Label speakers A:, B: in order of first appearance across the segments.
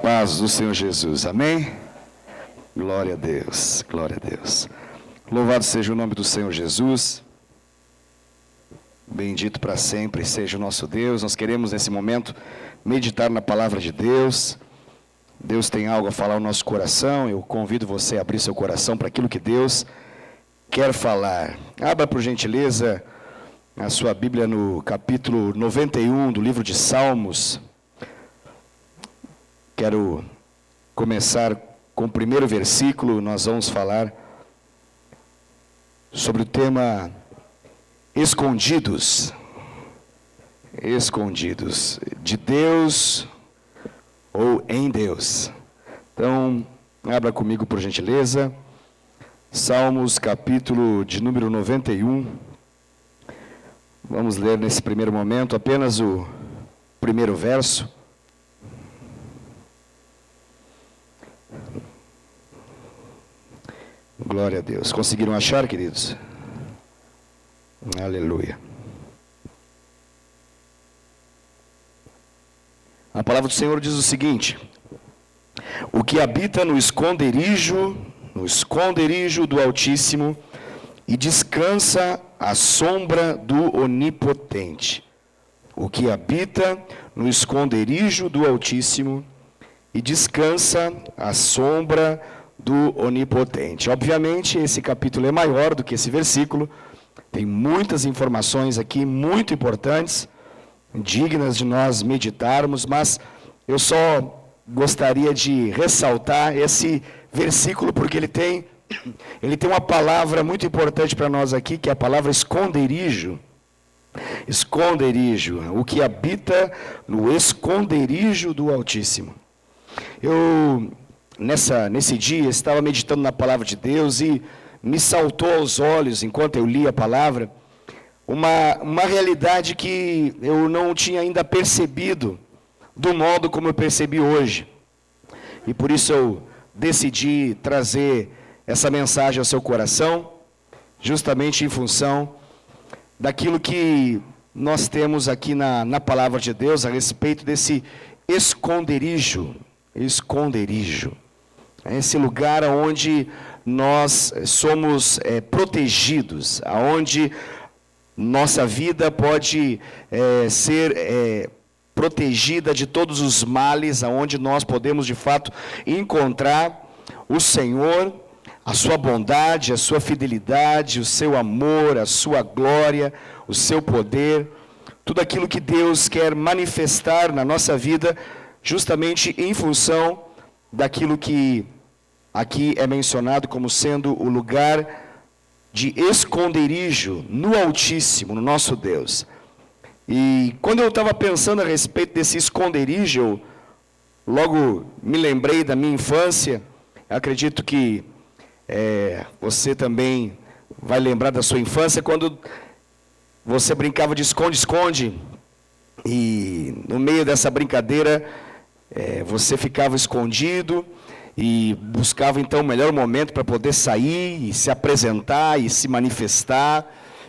A: paz do Senhor Jesus, amém? Glória a Deus, glória a Deus. Louvado seja o nome do Senhor Jesus. Bendito para sempre seja o nosso Deus. Nós queremos nesse momento meditar na palavra de Deus. Deus tem algo a falar ao nosso coração. Eu convido você a abrir seu coração para aquilo que Deus quer falar. Abra por gentileza a sua Bíblia no capítulo 91 do livro de Salmos. Quero começar com o primeiro versículo. Nós vamos falar sobre o tema escondidos. Escondidos, de Deus ou em Deus. Então, abra comigo por gentileza. Salmos, capítulo de número 91. Vamos ler nesse primeiro momento apenas o primeiro verso. Glória a Deus. Conseguiram achar, queridos? Aleluia. A palavra do Senhor diz o seguinte: o que habita no esconderijo do Altíssimo e descansa à sombra do Onipotente. O que habita no esconderijo do Altíssimo e descansa à sombra do Onipotente. Obviamente, esse capítulo é maior do que esse versículo. Tem muitas informações aqui, muito importantes, dignas de nós meditarmos, mas eu só gostaria de ressaltar esse versículo, porque ele tem uma palavra muito importante para nós aqui, que é a palavra esconderijo. Esconderijo, o que habita no esconderijo do Altíssimo. Eu, nesse dia, estava meditando na palavra de Deus e me saltou aos olhos, enquanto eu li a palavra, uma realidade que eu não tinha ainda percebido do modo como eu percebi hoje. E por isso eu decidi trazer essa mensagem ao seu coração, justamente em função daquilo que nós temos aqui na palavra de Deus a respeito desse esconderijo. Esconderijo. É esse lugar onde nós somos protegidos, aonde nossa vida pode ser protegida de todos os males, aonde nós podemos de fato encontrar o Senhor, a sua bondade, a sua fidelidade, o seu amor, a sua glória, o seu poder, tudo aquilo que Deus quer manifestar na nossa vida, justamente em função daquilo que aqui é mencionado como sendo o lugar de esconderijo no Altíssimo, no nosso Deus. E quando eu estava pensando a respeito desse esconderijo, eu logo me lembrei da minha infância. Acredito que você também vai lembrar da sua infância, quando você brincava de esconde-esconde, e no meio dessa brincadeira você ficava escondido e buscava então o melhor momento para poder sair e se apresentar e se manifestar,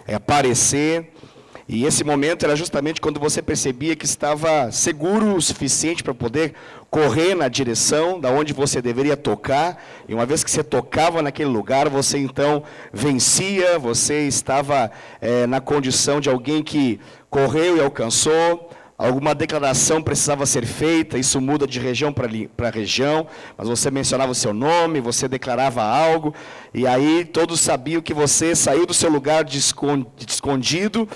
A: aparecer. E esse momento era justamente quando você percebia que estava seguro o suficiente para poder correr na direção da onde você deveria tocar. E uma vez que você tocava naquele lugar, você então vencia, você estava na condição de alguém que correu e alcançou. Alguma declaração precisava ser feita, isso muda de região para região, mas você mencionava o seu nome, você declarava algo, e aí todos sabiam que você saiu do seu lugar de escondido,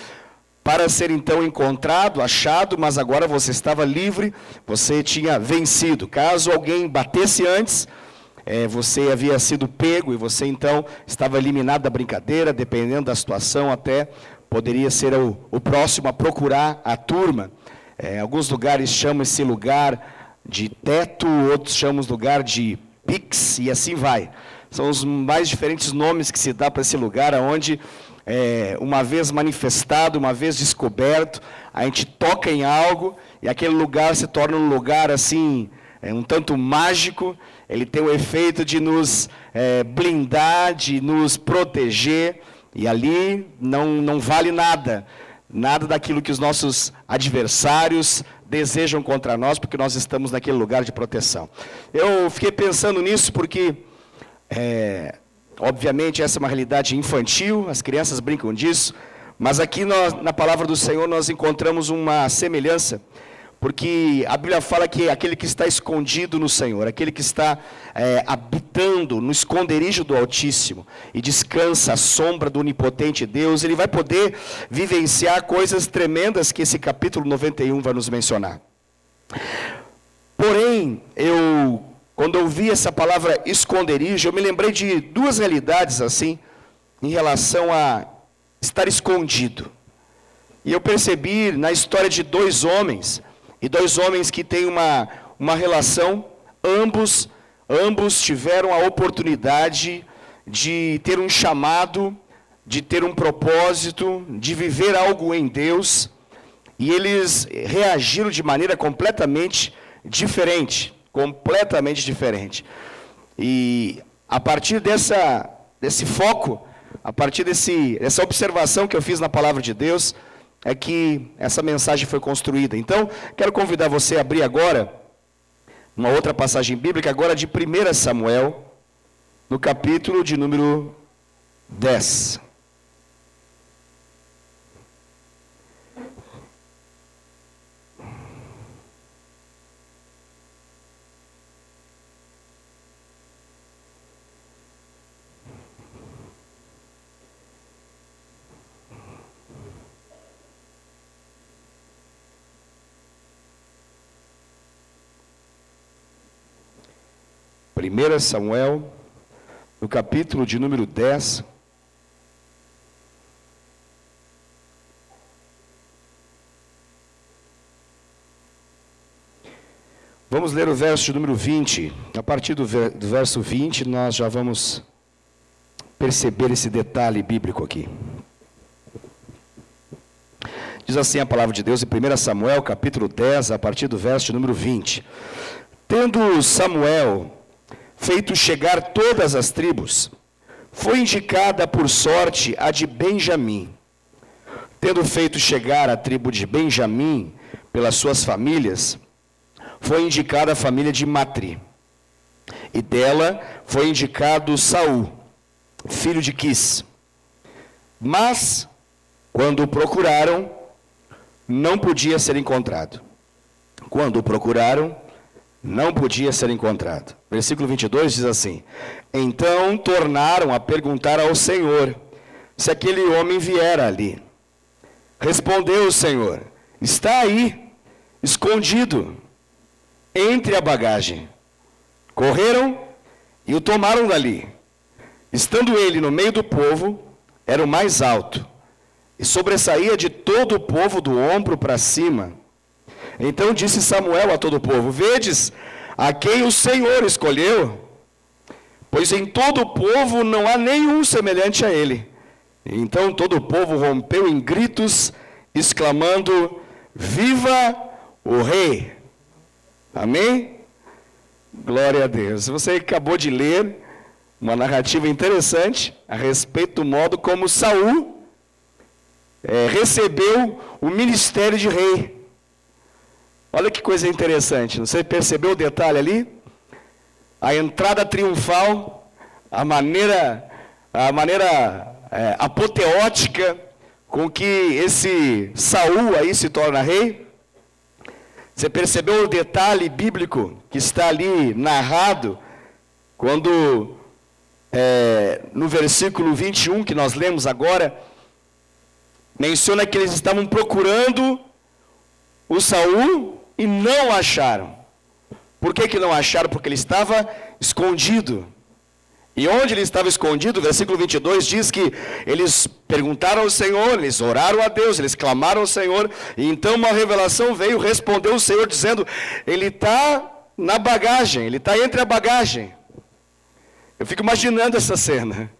A: para ser então encontrado, achado, mas agora você estava livre, você tinha vencido. Caso alguém batesse antes, você havia sido pego e você então estava eliminado da brincadeira, dependendo da situação, até poderia ser o próximo a procurar a turma. Alguns lugares chamam esse lugar de teto, outros chamam o lugar de pix, e assim vai. São os mais diferentes nomes que se dá para esse lugar, onde uma vez manifestado, uma vez descoberto, a gente toca em algo e aquele lugar se torna um lugar assim, um tanto mágico. Ele tem o efeito de nos blindar, de nos proteger, e ali não vale nada daquilo que os nossos adversários desejam contra nós, porque nós estamos naquele lugar de proteção. Eu fiquei pensando nisso porque, obviamente, essa é uma realidade infantil, as crianças brincam disso, mas aqui na palavra do Senhor nós encontramos uma semelhança, porque a Bíblia fala que aquele que está escondido no Senhor, aquele que está habitando no esconderijo do Altíssimo e descansa à sombra do onipotente Deus, ele vai poder vivenciar coisas tremendas que esse capítulo 91 vai nos mencionar. Porém, quando eu vi essa palavra esconderijo, eu me lembrei de duas realidades assim, em relação a estar escondido. E eu percebi na história de dois homens que têm uma relação, ambos tiveram a oportunidade de ter um chamado, de ter um propósito, de viver algo em Deus, e eles reagiram de maneira completamente diferente. E a partir desse foco, a partir dessa observação que eu fiz na palavra de Deus, é que essa mensagem foi construída. Então, quero convidar você a abrir agora, uma outra passagem bíblica, agora de 1 Samuel, no capítulo de número 10. Primeira Samuel, no capítulo de número 10. Vamos ler o verso de número 20. A partir do verso 20, nós já vamos perceber esse detalhe bíblico aqui. Diz assim a palavra de Deus em 1 Samuel, capítulo 10, a partir do verso de número 20. Tendo Samuel feito chegar todas as tribos, foi indicada por sorte a de Benjamim. Tendo feito chegar a tribo de Benjamim pelas suas famílias, foi indicada a família de Matri. E dela foi indicado Saul, filho de Quis. Mas, quando o procuraram, não podia ser encontrado. Quando o procuraram, não podia ser encontrado. Versículo 22 diz assim: Então tornaram a perguntar ao Senhor se aquele homem viera ali. Respondeu o Senhor: Está aí, escondido, entre a bagagem. Correram e o tomaram dali. Estando ele no meio do povo, era o mais alto, e sobressaía de todo o povo do ombro para cima. Então disse Samuel a todo o povo: Vedes a quem o Senhor escolheu? Pois em todo o povo não há nenhum semelhante a ele. Então todo o povo rompeu em gritos, exclamando: Viva o rei! Amém? Glória a Deus. Você acabou de ler uma narrativa interessante a respeito do modo como Saul recebeu o ministério de rei. Olha que coisa interessante, você percebeu o detalhe ali? A entrada triunfal, a maneira apoteótica com que esse Saul aí se torna rei. Você percebeu o detalhe bíblico que está ali narrado, quando no versículo 21 que nós lemos agora, menciona que eles estavam procurando o Saul e não acharam. Por que não acharam? Porque ele estava escondido. E onde ele estava escondido, o versículo 22 diz que eles perguntaram ao Senhor, eles oraram a Deus, eles clamaram ao Senhor, e então uma revelação veio, respondeu o Senhor dizendo: ele está na bagagem, ele está entre a bagagem. Eu fico imaginando essa cena.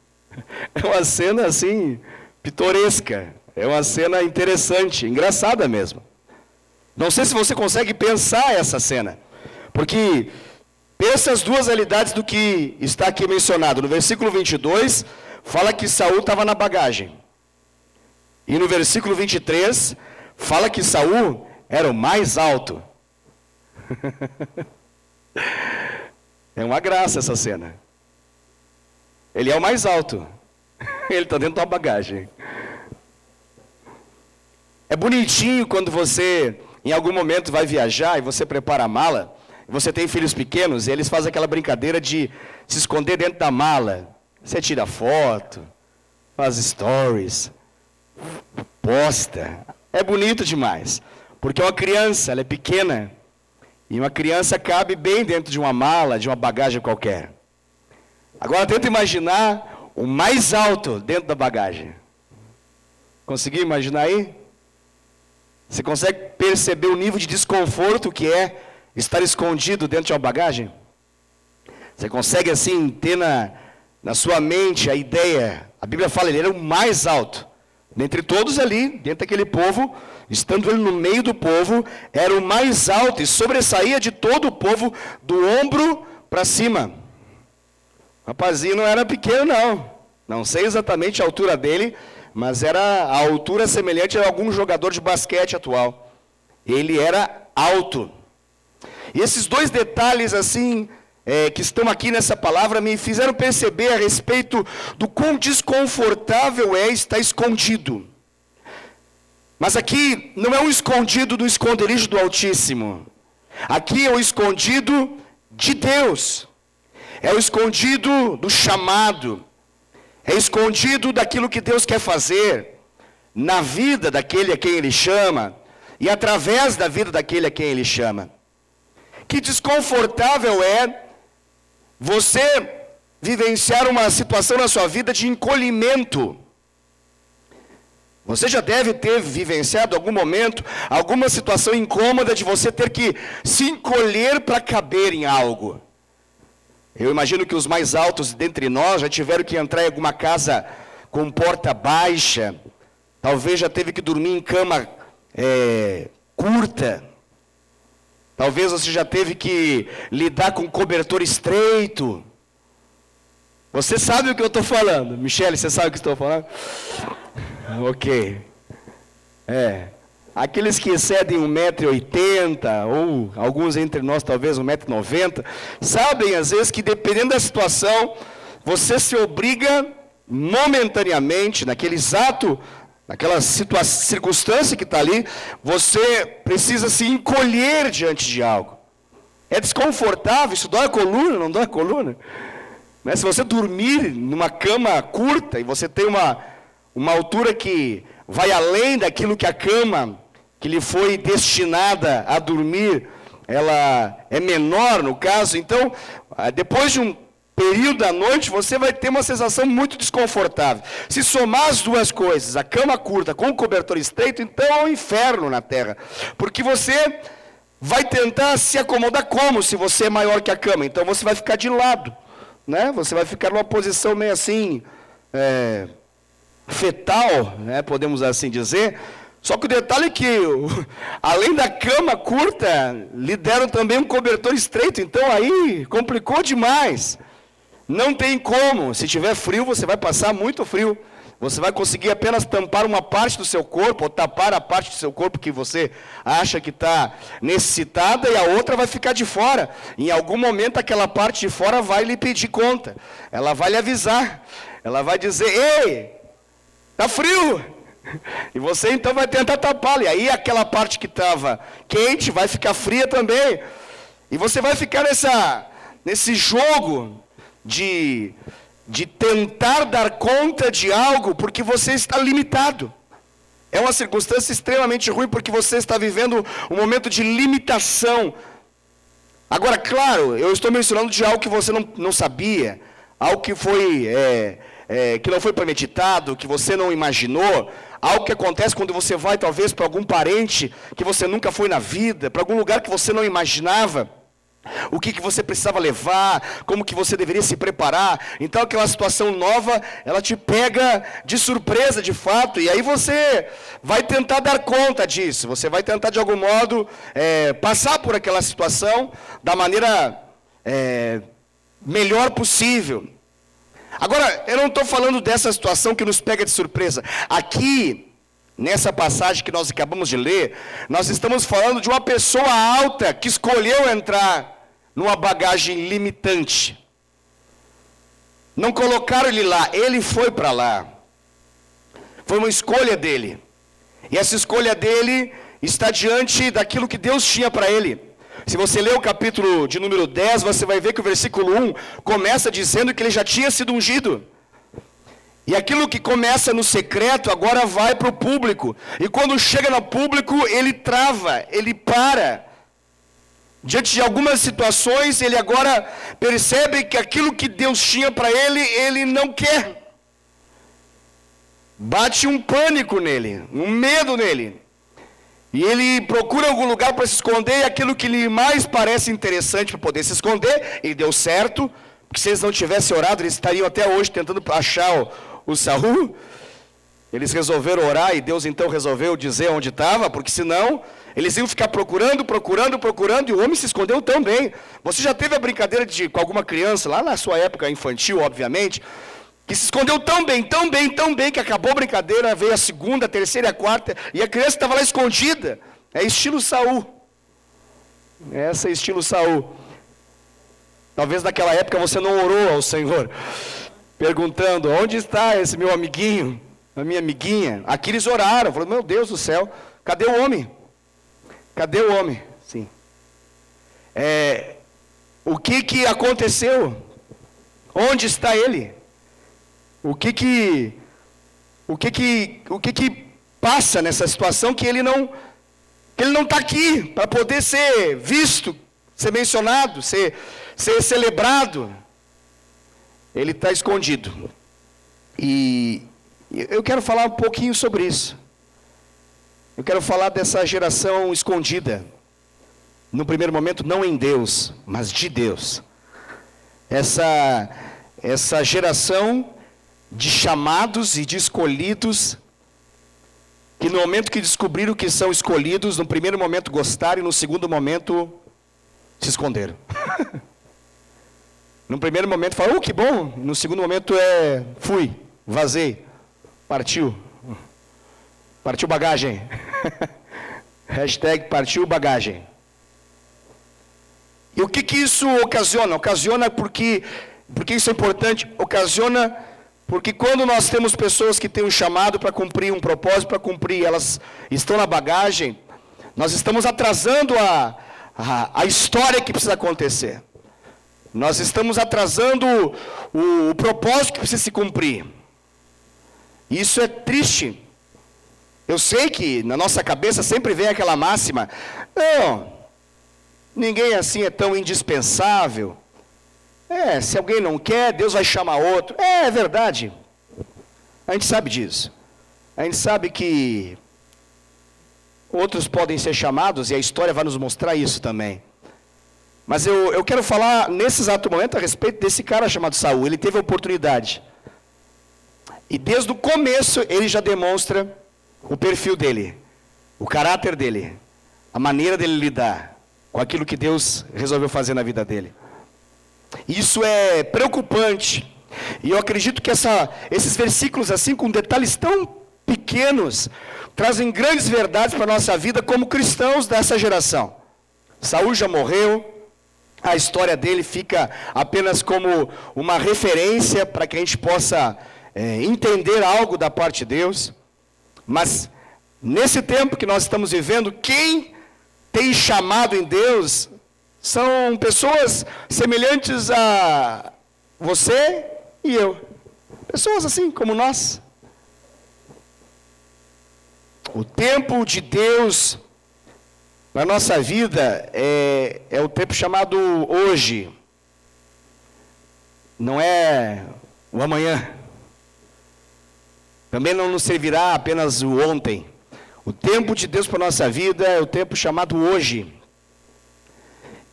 A: É uma cena assim, pitoresca, é uma cena interessante, engraçada mesmo. Não sei se você consegue pensar essa cena, porque pensa as duas realidades do que está aqui mencionado. No versículo 22, fala que Saul estava na bagagem. E no versículo 23, fala que Saul era o mais alto. É uma graça essa cena. Ele é o mais alto. Ele está dentro da bagagem. É bonitinho quando você, em algum momento, vai viajar e você prepara a mala. Você tem filhos pequenos e eles fazem aquela brincadeira de se esconder dentro da mala. Você tira foto, faz stories, posta. É bonito demais. Porque uma criança, ela é pequena. E uma criança cabe bem dentro de uma mala, de uma bagagem qualquer. Agora tenta imaginar o mais alto dentro da bagagem. Conseguiu imaginar aí? Você consegue perceber o nível de desconforto que é estar escondido dentro de uma bagagem? Você consegue assim ter na sua mente a ideia? A Bíblia fala, ele era o mais alto. Dentre todos ali, dentro daquele povo, estando ele no meio do povo, era o mais alto e sobressaía de todo o povo do ombro para cima. O rapazinho não era pequeno não. Não sei exatamente a altura dele, mas era a altura semelhante a algum jogador de basquete atual. Ele era alto. E esses dois detalhes assim, que estão aqui nessa palavra, me fizeram perceber a respeito do quão desconfortável é estar escondido. Mas aqui não é um escondido do esconderijo do Altíssimo. Aqui é o escondido de Deus. É o escondido do chamado. É escondido daquilo que Deus quer fazer na vida daquele a quem Ele chama e através da vida daquele a quem Ele chama. Que desconfortável é você vivenciar uma situação na sua vida de encolhimento. Você já deve ter vivenciado em algum momento alguma situação incômoda de você ter que se encolher para caber em algo. Eu imagino que os mais altos dentre nós já tiveram que entrar em alguma casa com porta baixa. Talvez já teve que dormir em cama curta. Talvez você já teve que lidar com cobertor estreito. Você sabe o que eu estou falando. Michele, você sabe o que estou falando? Ok. Aqueles que excedem 1,80 m, ou alguns entre nós talvez 1,90 m, sabem às vezes que dependendo da situação, você se obriga momentaneamente, naquele exato, naquela circunstância que está ali, você precisa se encolher diante de algo. É desconfortável, isso dói a coluna, não dói a coluna? Mas se você dormir numa cama curta e você tem uma altura que vai além daquilo que a cama que lhe foi destinada a dormir, ela é menor no caso, então, depois de um período da noite, você vai ter uma sensação muito desconfortável. Se somar as duas coisas, a cama curta com o cobertor estreito, então é um inferno na terra, porque você vai tentar se acomodar como se você é maior que a cama, então você vai ficar de lado, né? Você vai ficar numa posição meio assim, fetal, né? Podemos assim dizer. Só que o detalhe é que, além da cama curta, lhe deram também um cobertor estreito, então aí complicou demais. Não tem como, se tiver frio, você vai passar muito frio. Você vai conseguir apenas tampar uma parte do seu corpo, ou tapar a parte do seu corpo que você acha que está necessitada, e a outra vai ficar de fora. Em algum momento, aquela parte de fora vai lhe pedir conta. Ela vai lhe avisar. Ela vai dizer, ei, está frio. E você então vai tentar tapá-la. E aí aquela parte que estava quente vai ficar fria também. E você vai ficar nesse jogo de tentar dar conta de algo, porque você está limitado. É uma circunstância extremamente ruim, porque você está vivendo um momento de limitação. Agora, claro, eu estou mencionando de algo que você não sabia, algo que foi que não foi premeditado, que você não imaginou, algo que acontece quando você vai talvez para algum parente que você nunca foi na vida, para algum lugar que você não imaginava. O que você precisava levar, como que você deveria se preparar. Então aquela situação nova, ela te pega de surpresa de fato, e aí você vai tentar dar conta disso, você vai tentar de algum modo passar por aquela situação da maneira melhor possível. Agora, eu não estou falando dessa situação que nos pega de surpresa. Aqui, nessa passagem que nós acabamos de ler, nós estamos falando de uma pessoa alta que escolheu entrar numa bagagem limitante. Não colocaram ele lá, ele foi para lá. Foi uma escolha dele. E essa escolha dele está diante daquilo que Deus tinha para ele. Se você ler o capítulo de número 10, você vai ver que o versículo 1 começa dizendo que ele já tinha sido ungido. E aquilo que começa no secreto agora vai para o público. E quando chega no público, ele trava, ele para. Diante de algumas situações, ele agora percebe que aquilo que Deus tinha para ele, ele não quer. Bate um pânico nele, um medo nele. E ele procura algum lugar para se esconder, e aquilo que lhe mais parece interessante para poder se esconder, e deu certo, porque se eles não tivessem orado, eles estariam até hoje tentando achar o Saul. Eles resolveram orar, e Deus então resolveu dizer onde estava, porque senão eles iam ficar procurando, e o homem se escondeu tão bem. Você já teve a brincadeira com alguma criança, lá na sua época infantil, obviamente, que se escondeu tão bem, que acabou a brincadeira, veio a segunda, a terceira e a quarta, e a criança estava lá escondida. É estilo Saul. Essa é estilo Saul. Talvez naquela época você não orou ao Senhor, perguntando, onde está esse meu amiguinho, a minha amiguinha? Aqui eles oraram, falaram, meu Deus do céu, cadê o homem? Cadê o homem? Sim. O que aconteceu? Onde está ele? O que passa nessa situação que ele não está aqui para poder ser visto, ser mencionado, ser celebrado? Ele está escondido. E eu quero falar um pouquinho sobre isso. Eu quero falar dessa geração escondida. No primeiro momento, não em Deus, mas de Deus. Essa geração de chamados e de escolhidos, que no momento que descobriram que são escolhidos, no primeiro momento gostaram e no segundo momento se esconderam. No primeiro momento falaram, que bom, no segundo momento fui, vazei, partiu bagagem. Hashtag partiu bagagem. E o que isso ocasiona? Ocasiona porque isso é importante, ocasiona porque quando nós temos pessoas que têm um chamado para cumprir, um propósito para cumprir, elas estão na bagagem, nós estamos atrasando a história que precisa acontecer. Nós estamos atrasando o propósito que precisa se cumprir. Isso é triste. Eu sei que na nossa cabeça sempre vem aquela máxima, não, ninguém assim é tão indispensável. Se alguém não quer, Deus vai chamar outro. É verdade. A gente sabe disso. A gente sabe que outros podem ser chamados e a história vai nos mostrar isso também. Mas eu quero falar nesse exato momento a respeito desse cara chamado Saul. Ele teve a oportunidade. E desde o começo ele já demonstra o perfil dele, o caráter dele, a maneira dele lidar com aquilo que Deus resolveu fazer na vida dele. Isso é preocupante. E eu acredito que esses versículos, assim, com detalhes tão pequenos, trazem grandes verdades para a nossa vida como cristãos dessa geração. Saul já morreu, a história dele fica apenas como uma referência para que a gente possa entender algo da parte de Deus. Mas, nesse tempo que nós estamos vivendo, quem tem chamado em Deus são pessoas semelhantes a você e eu. Pessoas assim como nós. O tempo de Deus na nossa vida é o tempo chamado hoje. Não é o amanhã. Também não nos servirá apenas o ontem. O tempo de Deus para a nossa vida é o tempo chamado hoje.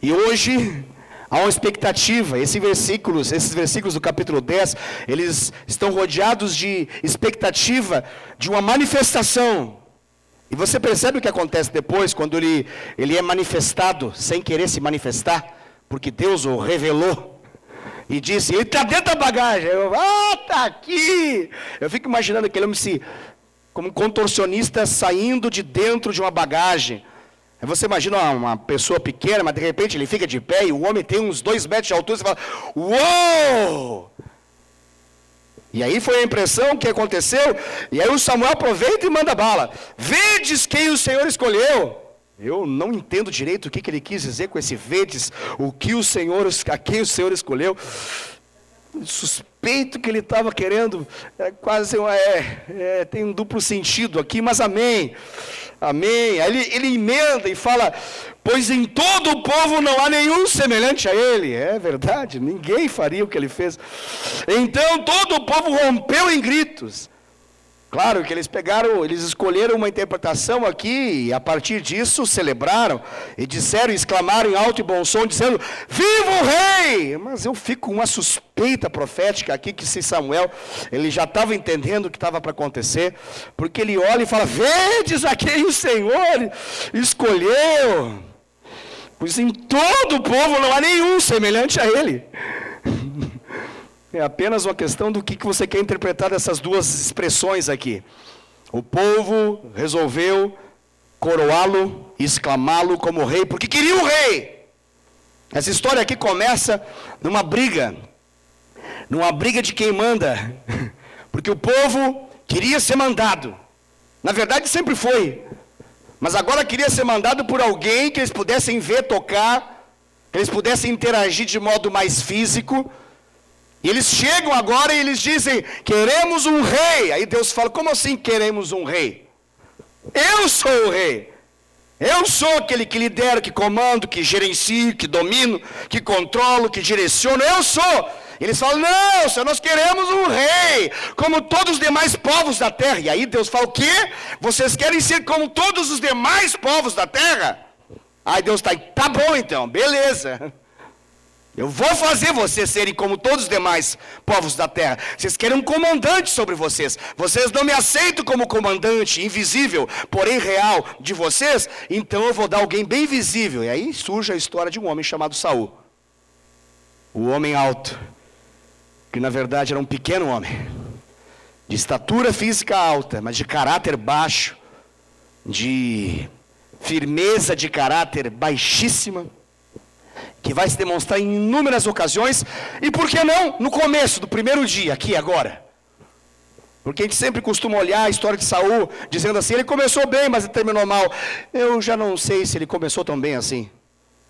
A: E hoje há uma expectativa. Esses versículos do capítulo 10, eles estão rodeados de expectativa de uma manifestação. E você percebe o que acontece depois, quando ele é manifestado, sem querer se manifestar, porque Deus o revelou. E disse, ele está dentro da bagagem. Está aqui. Eu fico imaginando aquele homem como um contorcionista saindo de dentro de uma bagagem. Aí você imagina uma pessoa pequena, mas de repente ele fica de pé e o homem tem uns 2 metros de altura, você fala, uou! E aí foi a impressão que aconteceu, e aí o Samuel aproveita e manda bala. Vedes quem o Senhor escolheu. Eu não entendo direito o que ele quis dizer com esse vedes, a quem o Senhor escolheu. Suspeito que ele estava querendo, tem um duplo sentido aqui, mas amém. Amém. Aí ele emenda e fala, pois em todo o povo não há nenhum semelhante a ele. É verdade, ninguém faria o que ele fez. Então todo o povo rompeu em gritos. Claro que eles escolheram uma interpretação aqui, e a partir disso celebraram, e disseram, exclamaram em alto e bom som, dizendo, viva o rei! Mas eu fico com uma suspeita profética aqui, que se Samuel, ele já estava entendendo o que estava para acontecer, porque ele olha e fala, vedes a quem o Senhor escolheu, pois em todo o povo não há nenhum semelhante a ele. É apenas uma questão do que você quer interpretar dessas duas expressões aqui. O povo resolveu coroá-lo, exclamá-lo como rei, porque queria o rei. Essa história aqui começa numa briga de quem manda, porque o povo queria ser mandado. Na verdade sempre foi, mas agora queria ser mandado por alguém que eles pudessem ver, tocar, que eles pudessem interagir de modo mais físico. E eles chegam agora e eles dizem, queremos um rei. Aí Deus fala, como assim queremos um rei? Eu sou o rei. Eu sou aquele que lidero, que comando, que gerencio, que domino, que controlo, que direciono. Eu sou. Eles falam, não, Senhor, nós queremos um rei, como todos os demais povos da terra. E aí Deus fala, o quê? Vocês querem ser como todos os demais povos da terra? Aí Deus está, tá bom então, beleza. Eu vou fazer vocês serem como todos os demais povos da terra. Vocês querem um comandante sobre vocês. Vocês não me aceitam como comandante invisível, porém real de vocês. Então eu vou dar alguém bem visível. E aí surge a história de um homem chamado Saul. O homem alto, que na verdade era um pequeno homem. De estatura física alta, mas de caráter baixo. De firmeza de caráter baixíssima. Que vai se demonstrar em inúmeras ocasiões, e por que não no começo do primeiro dia, aqui agora? Porque a gente sempre costuma olhar a história de Saul, dizendo assim, ele começou bem, mas ele terminou mal. Eu já não sei se ele começou tão bem assim,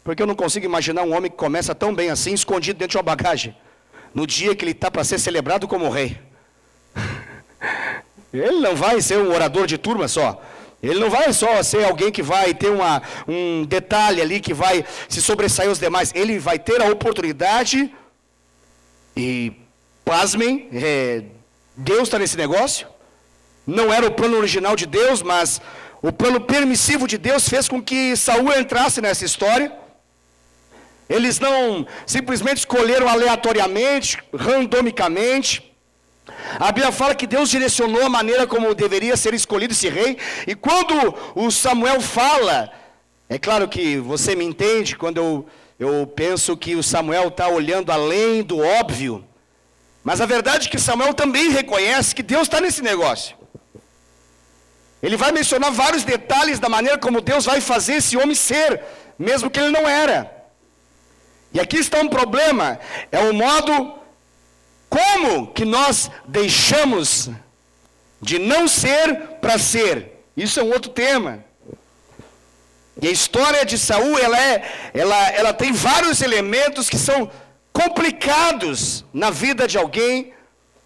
A: porque eu não consigo imaginar um homem que começa tão bem assim, escondido dentro de uma bagagem, no dia que ele está para ser celebrado como rei. Ele não vai ser um orador de turma só. Ele não vai só ser alguém que vai ter um detalhe ali, que vai se sobressair os demais. Ele vai ter a oportunidade, e pasmem, Deus está nesse negócio. Não era o plano original de Deus, mas o plano permissivo de Deus fez com que Saul entrasse nessa história. Eles não simplesmente escolheram aleatoriamente, randomicamente. A Bíblia fala que Deus direcionou a maneira como deveria ser escolhido esse rei. E quando o Samuel fala, é claro que você me entende, quando eu penso que o Samuel está olhando além do óbvio. Mas a verdade é que Samuel também reconhece que Deus está nesse negócio. Ele vai mencionar vários detalhes da maneira como Deus vai fazer esse homem ser, mesmo que ele não era. E aqui está um problema, é o modo como que nós deixamos de não ser para ser. Isso é um outro tema. E a história de Saul, ela tem vários elementos que são complicados na vida de alguém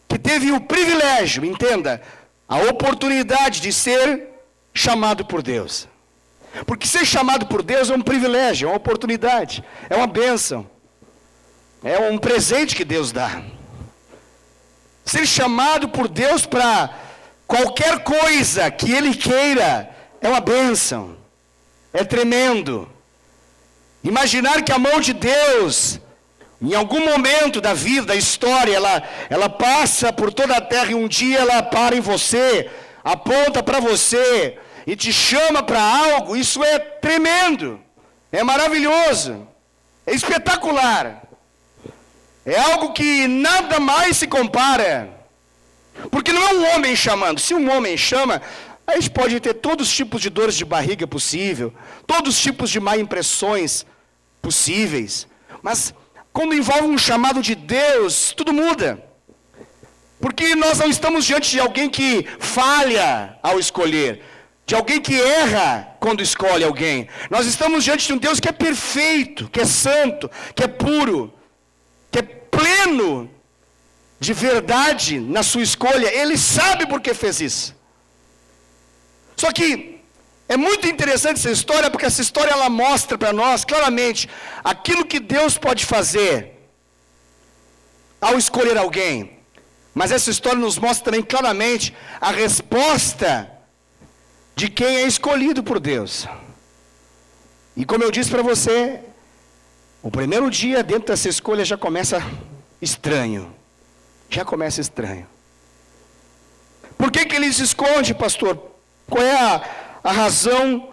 A: que teve o privilégio, entenda, a oportunidade de ser chamado por Deus. Porque ser chamado por Deus é um privilégio, é uma oportunidade, é uma bênção, é um presente que Deus dá. Ser chamado por Deus para qualquer coisa que Ele queira é uma bênção, é tremendo. Imaginar que a mão de Deus, em algum momento da vida, da história, ela passa por toda a terra e um dia ela para em você, aponta para você e te chama para algo, isso é tremendo, é maravilhoso, é espetacular. É algo que nada mais se compara. Porque não é um homem chamando. Se um homem chama, a gente pode ter todos os tipos de dores de barriga possível, todos os tipos de má impressões possíveis. Mas quando envolve um chamado de Deus, tudo muda. Porque nós não estamos diante de alguém que falha ao escolher, de alguém que erra quando escolhe alguém. Nós estamos diante de um Deus que é perfeito, que é santo, que é puro, que é pleno de verdade na sua escolha. Ele sabe por que fez isso. Só que é muito interessante essa história, porque essa história ela mostra para nós claramente aquilo que Deus pode fazer ao escolher alguém. Mas essa história nos mostra também claramente a resposta de quem é escolhido por Deus. E como eu disse para você, o primeiro dia dentro dessa escolha já começa estranho. Já começa estranho. Por que ele se esconde, pastor? Qual é a razão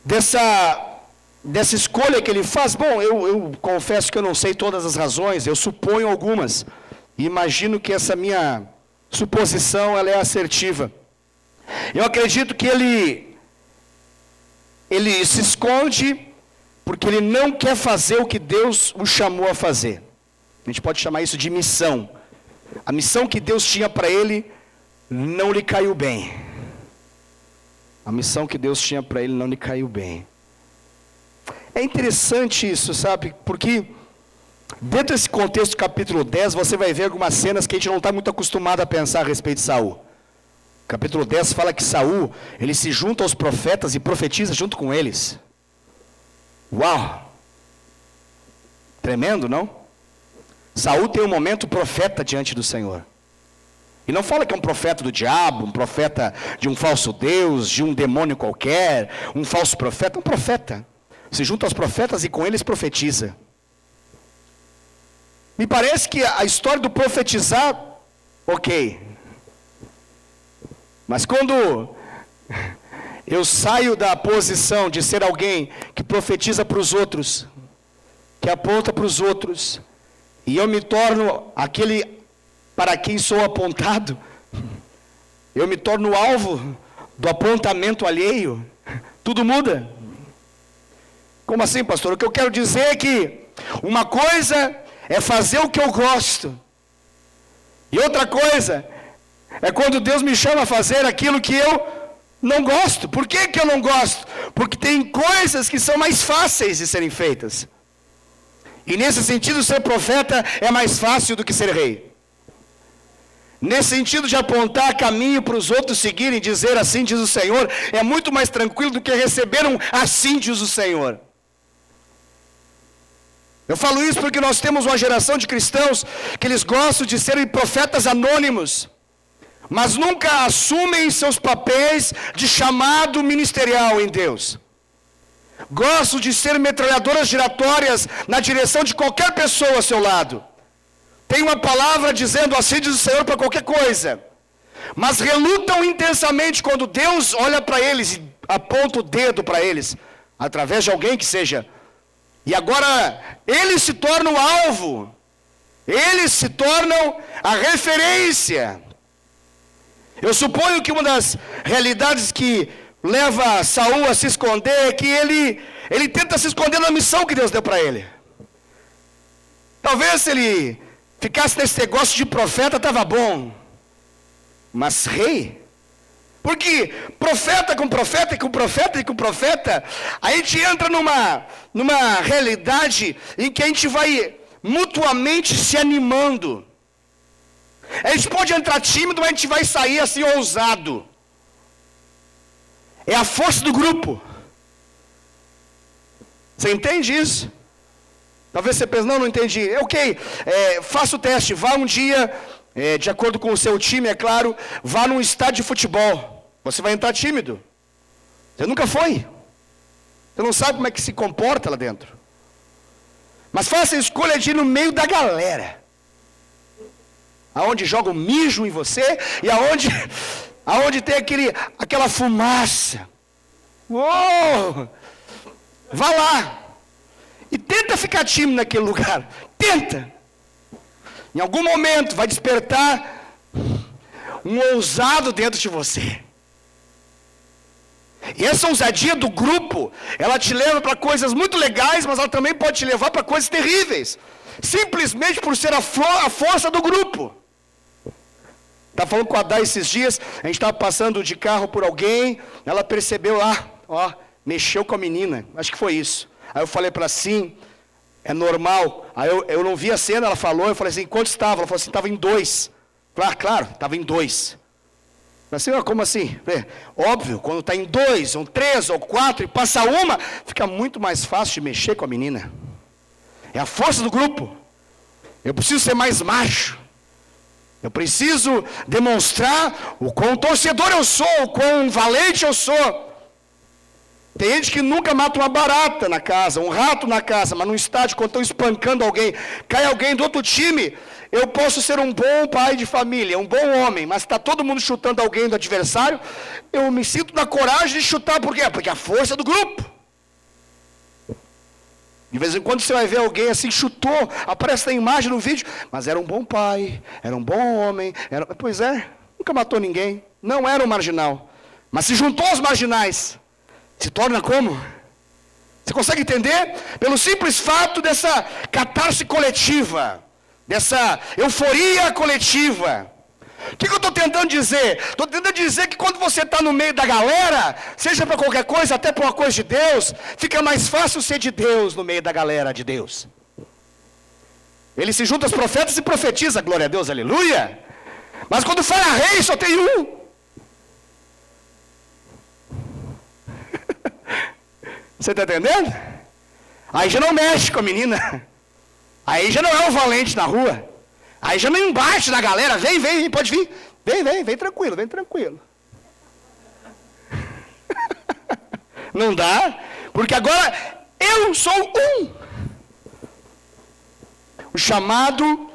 A: dessa escolha que ele faz? Bom, eu confesso que eu não sei todas as razões, eu suponho algumas. E imagino que essa minha suposição ela é assertiva. Eu acredito que ele se esconde porque ele não quer fazer o que Deus o chamou a fazer. A gente pode chamar isso de missão. A missão que Deus tinha para ele não lhe caiu bem. A missão que Deus tinha para ele não lhe caiu bem. É interessante isso, sabe? Porque dentro desse contexto do capítulo 10, você vai ver algumas cenas que a gente não está muito acostumado a pensar a respeito de Saul. Capítulo 10 fala que Saul, ele se junta aos profetas e profetiza junto com eles. Uau! Tremendo, não? Saul tem um momento profeta diante do Senhor. E não fala que é um profeta do diabo, um profeta de um falso Deus, de um demônio qualquer, um falso profeta. Um profeta. Se junta aos profetas e com eles profetiza. Me parece que a história do profetizar, ok. Mas quando eu saio da posição de ser alguém que profetiza para os outros, que aponta para os outros, e eu me torno aquele para quem sou apontado, eu me torno alvo do apontamento alheio, tudo muda. Como assim, pastor? O que eu quero dizer é que uma coisa é fazer o que eu gosto, e outra coisa é quando Deus me chama a fazer aquilo que eu não gosto. Por que que eu não gosto? Porque tem coisas que são mais fáceis de serem feitas. E nesse sentido, ser profeta é mais fácil do que ser rei. Nesse sentido de apontar caminho para os outros seguirem, dizer assim diz o Senhor, é muito mais tranquilo do que receber um assim diz o Senhor. Eu falo isso porque nós temos uma geração de cristãos que eles gostam de serem profetas anônimos, mas nunca assumem seus papéis de chamado ministerial em Deus. Gostam de ser metralhadoras giratórias na direção de qualquer pessoa ao seu lado. Tem uma palavra dizendo assim diz o Senhor para qualquer coisa, mas relutam intensamente quando Deus olha para eles e aponta o dedo para eles, através de alguém que seja. E agora eles se tornam alvo, eles se tornam a referência. Eu suponho que uma das realidades que leva Saul a se esconder é que ele tenta se esconder na missão que Deus deu para ele. Talvez se ele ficasse nesse negócio de profeta estava bom, mas rei? Porque profeta com profeta e com profeta e com profeta, a gente entra numa realidade em que a gente vai mutuamente se animando. A gente pode entrar tímido, mas a gente vai sair assim ousado. É a força do grupo. Você entende isso? Talvez você pense, não entendi. Ok, faça o teste, vá um dia, de acordo com o seu time, é claro, vá num estádio de futebol. Você vai entrar tímido. Você nunca foi. Você não sabe como é que se comporta lá dentro. Mas faça a escolha de ir no meio da galera. Aonde joga o mijo em você e aonde tem aquela fumaça. Uou! Vá lá. E tenta ficar tímido naquele lugar. Tenta. Em algum momento vai despertar um ousado dentro de você. E essa ousadia do grupo, ela te leva para coisas muito legais, mas ela também pode te levar para coisas terríveis. Simplesmente por ser a força do grupo. Estava falando com a Dai esses dias, a gente estava passando de carro por alguém, ela percebeu lá, ó, mexeu com a menina, acho que foi isso. Aí eu falei para ela assim, é normal. Aí eu não vi a cena, ela falou, eu falei assim, quantos estavam? Ela falou assim, estava em 2. Falei, claro, estava em 2. Assim, como assim? Óbvio, quando está em 2, ou 3, ou 4, e passa uma, fica muito mais fácil de mexer com a menina. É a força do grupo. Eu preciso ser mais macho. Eu preciso demonstrar o quão torcedor eu sou, o quão valente eu sou. Tem gente que nunca mata uma barata na casa, um rato na casa, mas no estádio, quando estão espancando alguém, cai alguém do outro time, eu posso ser um bom pai de família, um bom homem, mas está todo mundo chutando alguém do adversário, eu me sinto na coragem de chutar, por quê? Porque é a força do grupo. De vez em quando você vai ver alguém assim, chutou, aparece na imagem no vídeo, mas era um bom pai, era um bom homem, pois é, nunca matou ninguém, não era um marginal, mas se juntou aos marginais, se torna como? Você consegue entender? Pelo simples fato dessa catarse coletiva, dessa euforia coletiva. O que eu estou tentando dizer? Estou tentando dizer que quando você está no meio da galera, seja para qualquer coisa, até para uma coisa de Deus, fica mais fácil ser de Deus no meio da galera de Deus. Ele se junta aos profetas e profetiza, glória a Deus, aleluia. Mas quando fala rei, só tem um. Você está entendendo? Aí já não mexe com a menina. Aí já não é o valente na rua. Aí já não embate na galera. Vem, pode vir. Vem tranquilo, vem tranquilo. Não dá, porque agora eu sou um. O chamado,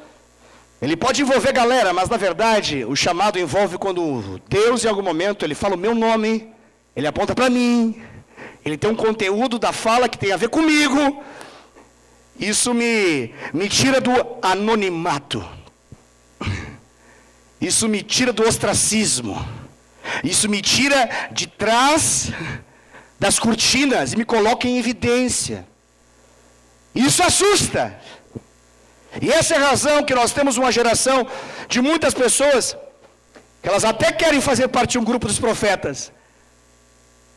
A: ele pode envolver galera, mas na verdade, o chamado envolve quando Deus em algum momento, ele fala o meu nome, ele aponta para mim, ele tem um conteúdo da fala que tem a ver comigo. Isso me tira do anonimato. Isso me tira do ostracismo. Isso me tira de trás das cortinas e me coloca em evidência. Isso assusta. E essa é a razão que nós temos uma geração de muitas pessoas que elas até querem fazer parte de um grupo dos profetas,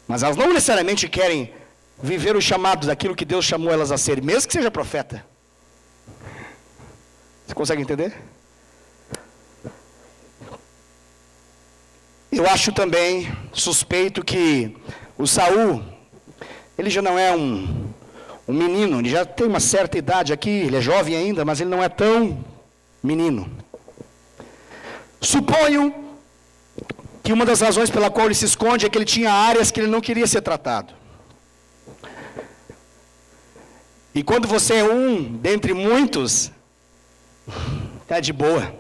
A: mas elas não necessariamente querem viver o chamado daquilo que Deus chamou elas a ser, mesmo que seja profeta. Você consegue entender? Eu acho também suspeito que o Saul, ele já não é um menino, ele já tem uma certa idade aqui, ele é jovem ainda, mas ele não é tão menino. Suponho que uma das razões pela qual ele se esconde é que ele tinha áreas que ele não queria ser tratado. E quando você é um dentre muitos, é de boa.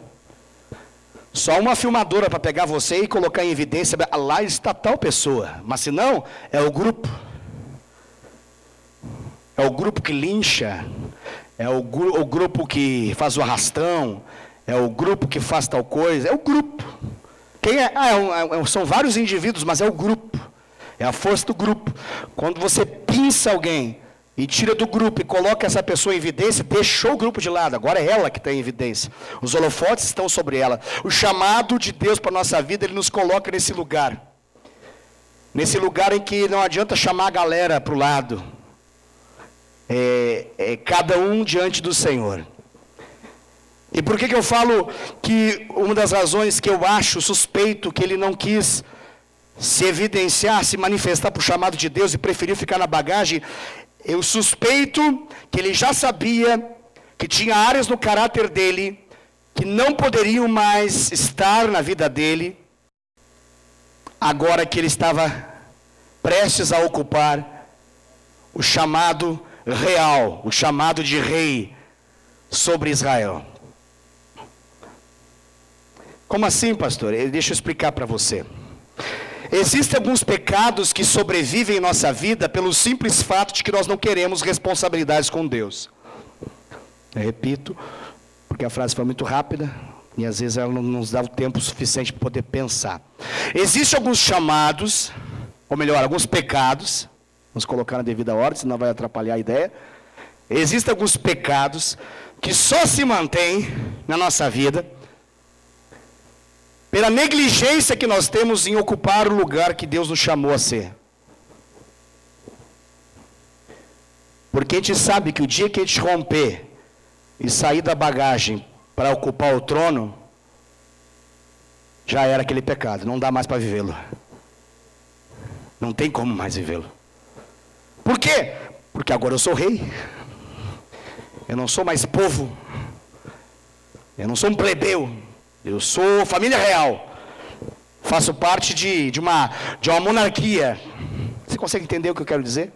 A: Só uma filmadora para pegar você e colocar em evidência, lá está tal pessoa. Mas se não, é o grupo. É o grupo que lincha, é o grupo que faz o arrastão, é o grupo que faz tal coisa, é o grupo. Quem é? São vários indivíduos, mas é o grupo. É a força do grupo. Quando você pinça alguém e tira do grupo e coloca essa pessoa em evidência, deixou o grupo de lado, agora é ela que está em evidência. Os holofotes estão sobre ela. O chamado de Deus para a nossa vida, Ele nos coloca nesse lugar. Nesse lugar em que não adianta chamar a galera para o lado. Cada um diante do Senhor. E por que eu falo que uma das razões que eu acho suspeito que ele não quis se evidenciar, se manifestar para o chamado de Deus e preferiu ficar na bagagem, eu suspeito que ele já sabia que tinha áreas no caráter dele que não poderiam mais estar na vida dele, agora que ele estava prestes a ocupar o chamado real, o chamado de rei sobre Israel. Como assim, pastor? Deixa eu explicar para você. Existem alguns pecados que sobrevivem em nossa vida pelo simples fato de que nós não queremos responsabilidades com Deus. Eu repito, porque a frase foi muito rápida. E às vezes ela não nos dá o tempo suficiente para poder pensar. Existem alguns chamados, ou melhor, alguns pecados, vamos colocar na devida ordem, senão vai atrapalhar a ideia. Existem alguns pecados que só se mantêm na nossa vida pela negligência que nós temos em ocupar o lugar que Deus nos chamou a ser. Porque a gente sabe que o dia que a gente romper e sair da bagagem para ocupar o trono, já era aquele pecado, não dá mais para vivê-lo. Não tem como mais vivê-lo. Por quê? Porque agora eu sou rei. Eu não sou mais povo. Eu não sou um plebeu. Eu sou família real. Faço parte de uma monarquia. Você consegue entender o que eu quero dizer?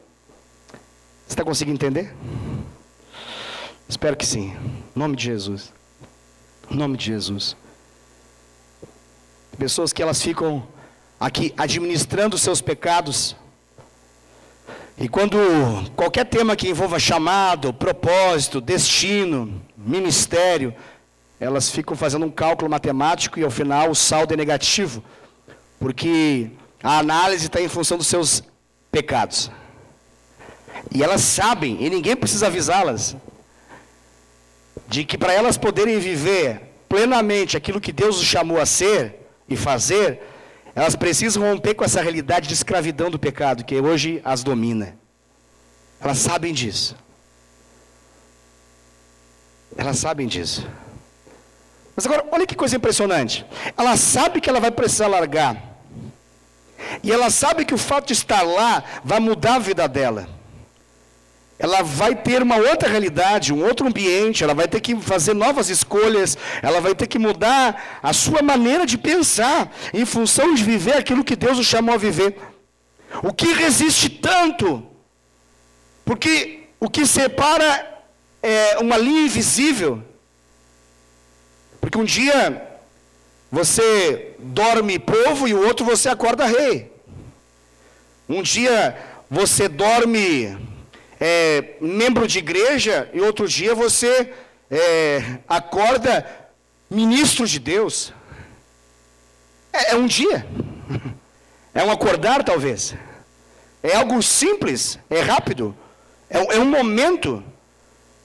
A: Você está conseguindo entender? Espero que sim. Em nome de Jesus. Em nome de Jesus. Pessoas que elas ficam aqui administrando seus pecados. E quando qualquer tema que envolva chamado, propósito, destino, ministério, elas ficam fazendo um cálculo matemático e ao final o saldo é negativo. Porque a análise está em função dos seus pecados. E elas sabem, e ninguém precisa avisá-las, de que para elas poderem viver plenamente aquilo que Deus os chamou a ser e fazer, elas precisam romper com essa realidade de escravidão do pecado, que hoje as domina. Elas sabem disso. Elas sabem disso. Mas agora, olha que coisa impressionante. Ela sabe que ela vai precisar largar. E ela sabe que o fato de estar lá vai mudar a vida dela. Ela vai ter uma outra realidade, um outro ambiente, ela vai ter que fazer novas escolhas, ela vai ter que mudar a sua maneira de pensar, em função de viver aquilo que Deus o chamou a viver. O que resiste tanto? Porque o que separa é uma linha invisível. Porque um dia você dorme povo e o outro você acorda rei. Um dia você dorme membro de igreja e outro dia você acorda ministro de Deus. É um dia. É um acordar talvez. É algo simples, é rápido. É um momento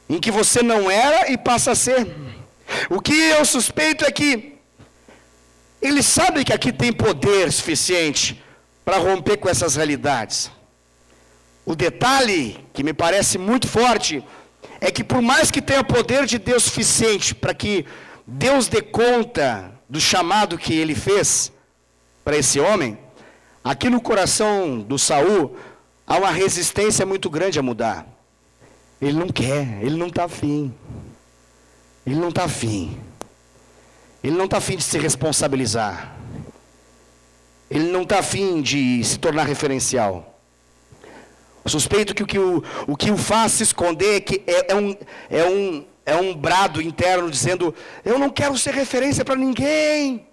A: em que você não era e passa a ser. O que eu suspeito é que ele sabe que aqui tem poder suficiente para romper com essas realidades. O detalhe que me parece muito forte é que por mais que tenha poder de Deus suficiente para que Deus dê conta do chamado que ele fez para esse homem, aqui no coração do Saul há uma resistência muito grande a mudar. Ele não quer, ele não está afim. Ele não está afim. Ele não está afim de se responsabilizar. Ele não está afim de se tornar referencial. Suspeito que o que o faz se esconder é um brado interno dizendo: eu não quero ser referência para ninguém.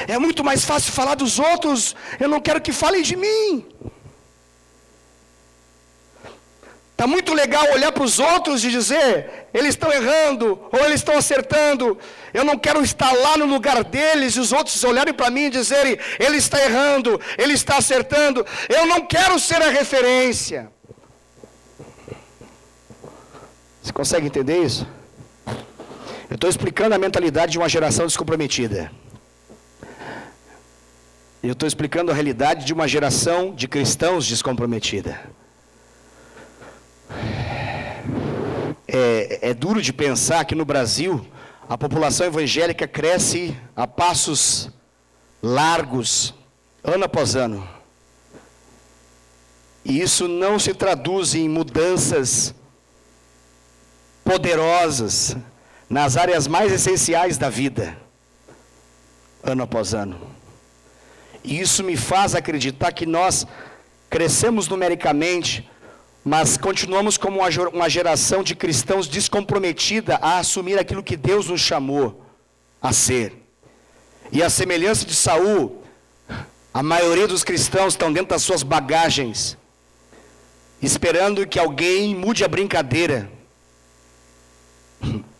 A: É muito mais fácil falar dos outros, eu não quero que falem de mim. Está muito legal olhar para os outros e dizer: eles estão errando, ou eles estão acertando. Eu não quero estar lá no lugar deles e os outros olharem para mim e dizerem: ele está errando, ele está acertando. Eu não quero ser a referência. Você consegue entender isso? Eu estou explicando a mentalidade de uma geração descomprometida. Eu estou explicando a realidade de uma geração de cristãos descomprometida. É duro de pensar que no Brasil a população evangélica cresce a passos largos, ano após ano. E isso não se traduz em mudanças poderosas nas áreas mais essenciais da vida, ano após ano. E isso me faz acreditar que nós crescemos numericamente, mas continuamos como uma geração de cristãos descomprometida a assumir aquilo que Deus nos chamou a ser. E a semelhança de Saul, a maioria dos cristãos estão dentro das suas bagagens, esperando que alguém mude a brincadeira.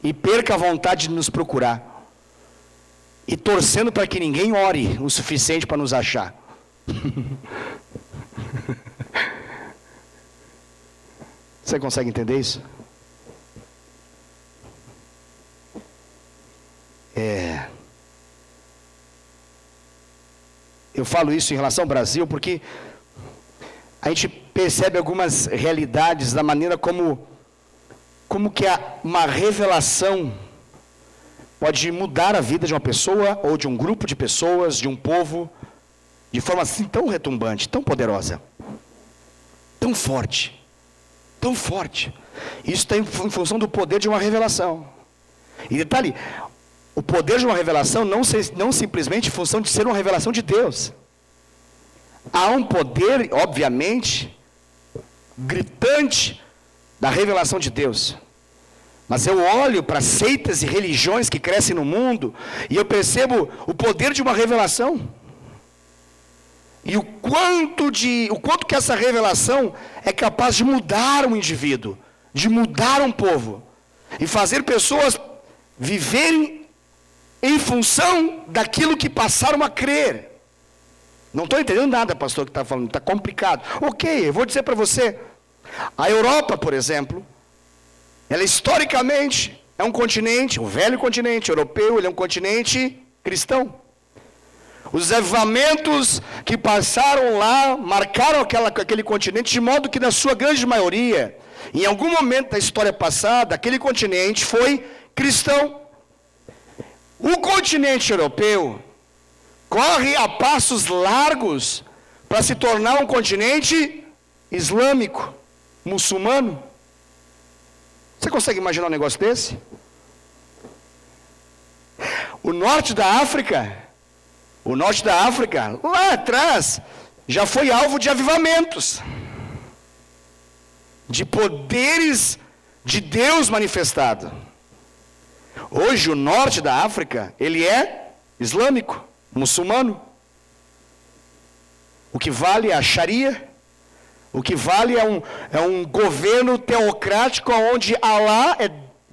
A: e perca a vontade de nos procurar. E torcendo para que ninguém ore o suficiente para nos achar. Você consegue entender isso? Eu falo isso em relação ao Brasil porque a gente percebe algumas realidades da maneira como que uma revelação pode mudar a vida de uma pessoa ou de um grupo de pessoas, de um povo, de forma assim tão retumbante, tão poderosa, tão forte. Tão forte. Isso está em função do poder de uma revelação. E detalhe, o poder de uma revelação não simplesmente em função de ser uma revelação de Deus. Há um poder, obviamente, gritante da revelação de Deus. Mas eu olho para seitas e religiões que crescem no mundo e eu percebo o poder de uma revelação. E o quanto que essa revelação é capaz de mudar um indivíduo, de mudar um povo, e fazer pessoas viverem em função daquilo que passaram a crer. Não estou entendendo nada, pastor, que está falando, está complicado. Ok, eu vou dizer para você, a Europa, por exemplo, ela historicamente é um continente, o velho continente europeu, ele é um continente cristão. Os avivamentos que passaram lá, marcaram aquele continente, de modo que na sua grande maioria, em algum momento da história passada, aquele continente foi cristão. O continente europeu corre a passos largos para se tornar um continente islâmico, muçulmano. Você consegue imaginar um negócio desse? O norte da África, lá atrás, já foi alvo de avivamentos, de poderes de Deus manifestado. Hoje o norte da África, ele é islâmico, muçulmano. O que vale é a Sharia, o que vale é um governo teocrático onde Alá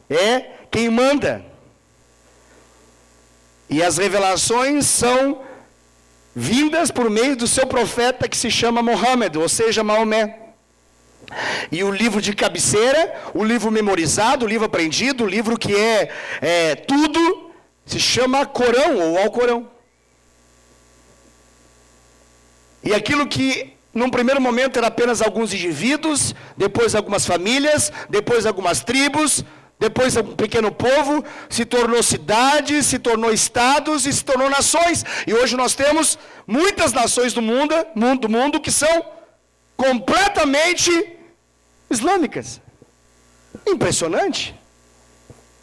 A: é quem manda. E as revelações são vindas por meio do seu profeta que se chama Mohammed, ou seja, Maomé. E o livro de cabeceira, o livro memorizado, o livro aprendido, o livro que é tudo, se chama Corão ou Alcorão. E aquilo que num primeiro momento era apenas alguns indivíduos, depois algumas famílias, depois algumas tribos, depois um pequeno povo, se tornou cidades, se tornou estados e se tornou nações. E hoje nós temos muitas nações do mundo que são completamente islâmicas. Impressionante.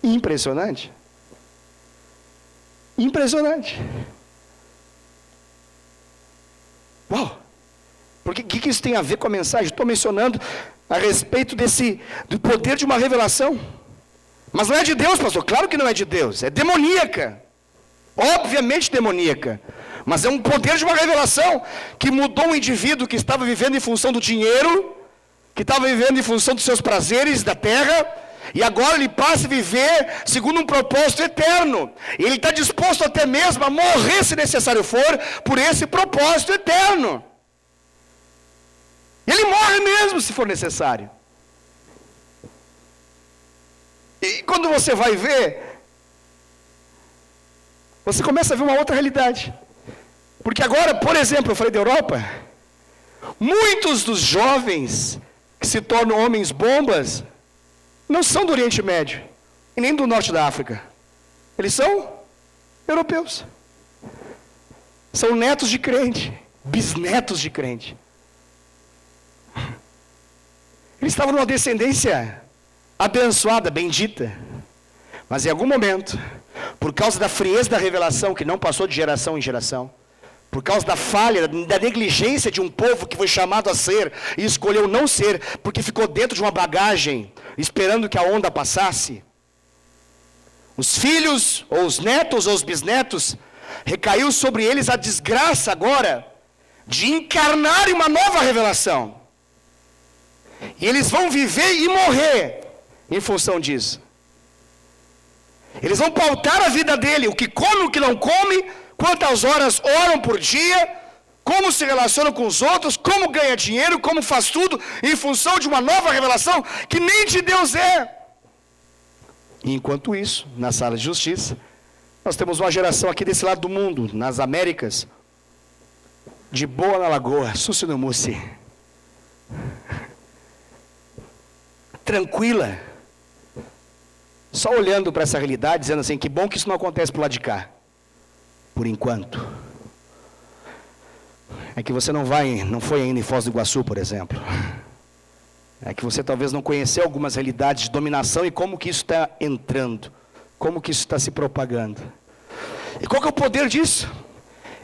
A: Impressionante. Impressionante. Uau! Por que isso tem a ver com a mensagem? Estou mencionando a respeito do poder de uma revelação. Mas não é de Deus, pastor. Claro que não é de Deus. É demoníaca. Obviamente demoníaca. Mas é um poder de uma revelação que mudou um indivíduo que estava vivendo em função do dinheiro, que estava vivendo em função dos seus prazeres da terra, e agora ele passa a viver segundo um propósito eterno. E ele está disposto até mesmo a morrer, se necessário for, por esse propósito eterno. E ele morre mesmo, se for necessário. E quando você vai ver, você começa a ver uma outra realidade. Porque agora, por exemplo, eu falei da Europa, muitos dos jovens que se tornam homens bombas, não são do Oriente Médio, e nem do Norte da África. Eles são europeus. São netos de crente, bisnetos de crente. Eles estavam numa descendência abençoada, bendita. Mas em algum momento, por causa da frieza da revelação, que não passou de geração em geração, por causa da falha, da negligência de um povo que foi chamado a ser e escolheu não ser, porque ficou dentro de uma bagagem, esperando que a onda passasse, os filhos, ou os netos, ou os bisnetos, recaiu sobre eles a desgraça agora, de encarnarem uma nova revelação. E eles vão viver e morrer em função disso. Eles vão pautar a vida dele, o que come, o que não come, quantas horas oram por dia, como se relaciona com os outros, como ganha dinheiro, como faz tudo, em função de uma nova revelação que nem de Deus é. E enquanto isso, na sala de justiça, nós temos uma geração aqui desse lado do mundo, nas Américas, de boa na lagoa, sucio no mousse, tranquila, só olhando para essa realidade, dizendo assim, que bom que isso não acontece pro lado de cá, por enquanto. É que você não foi ainda em Foz do Iguaçu, por exemplo. É que você talvez não conheceu algumas realidades de dominação e como que isso está entrando, como que isso está se propagando. E qual que é o poder disso?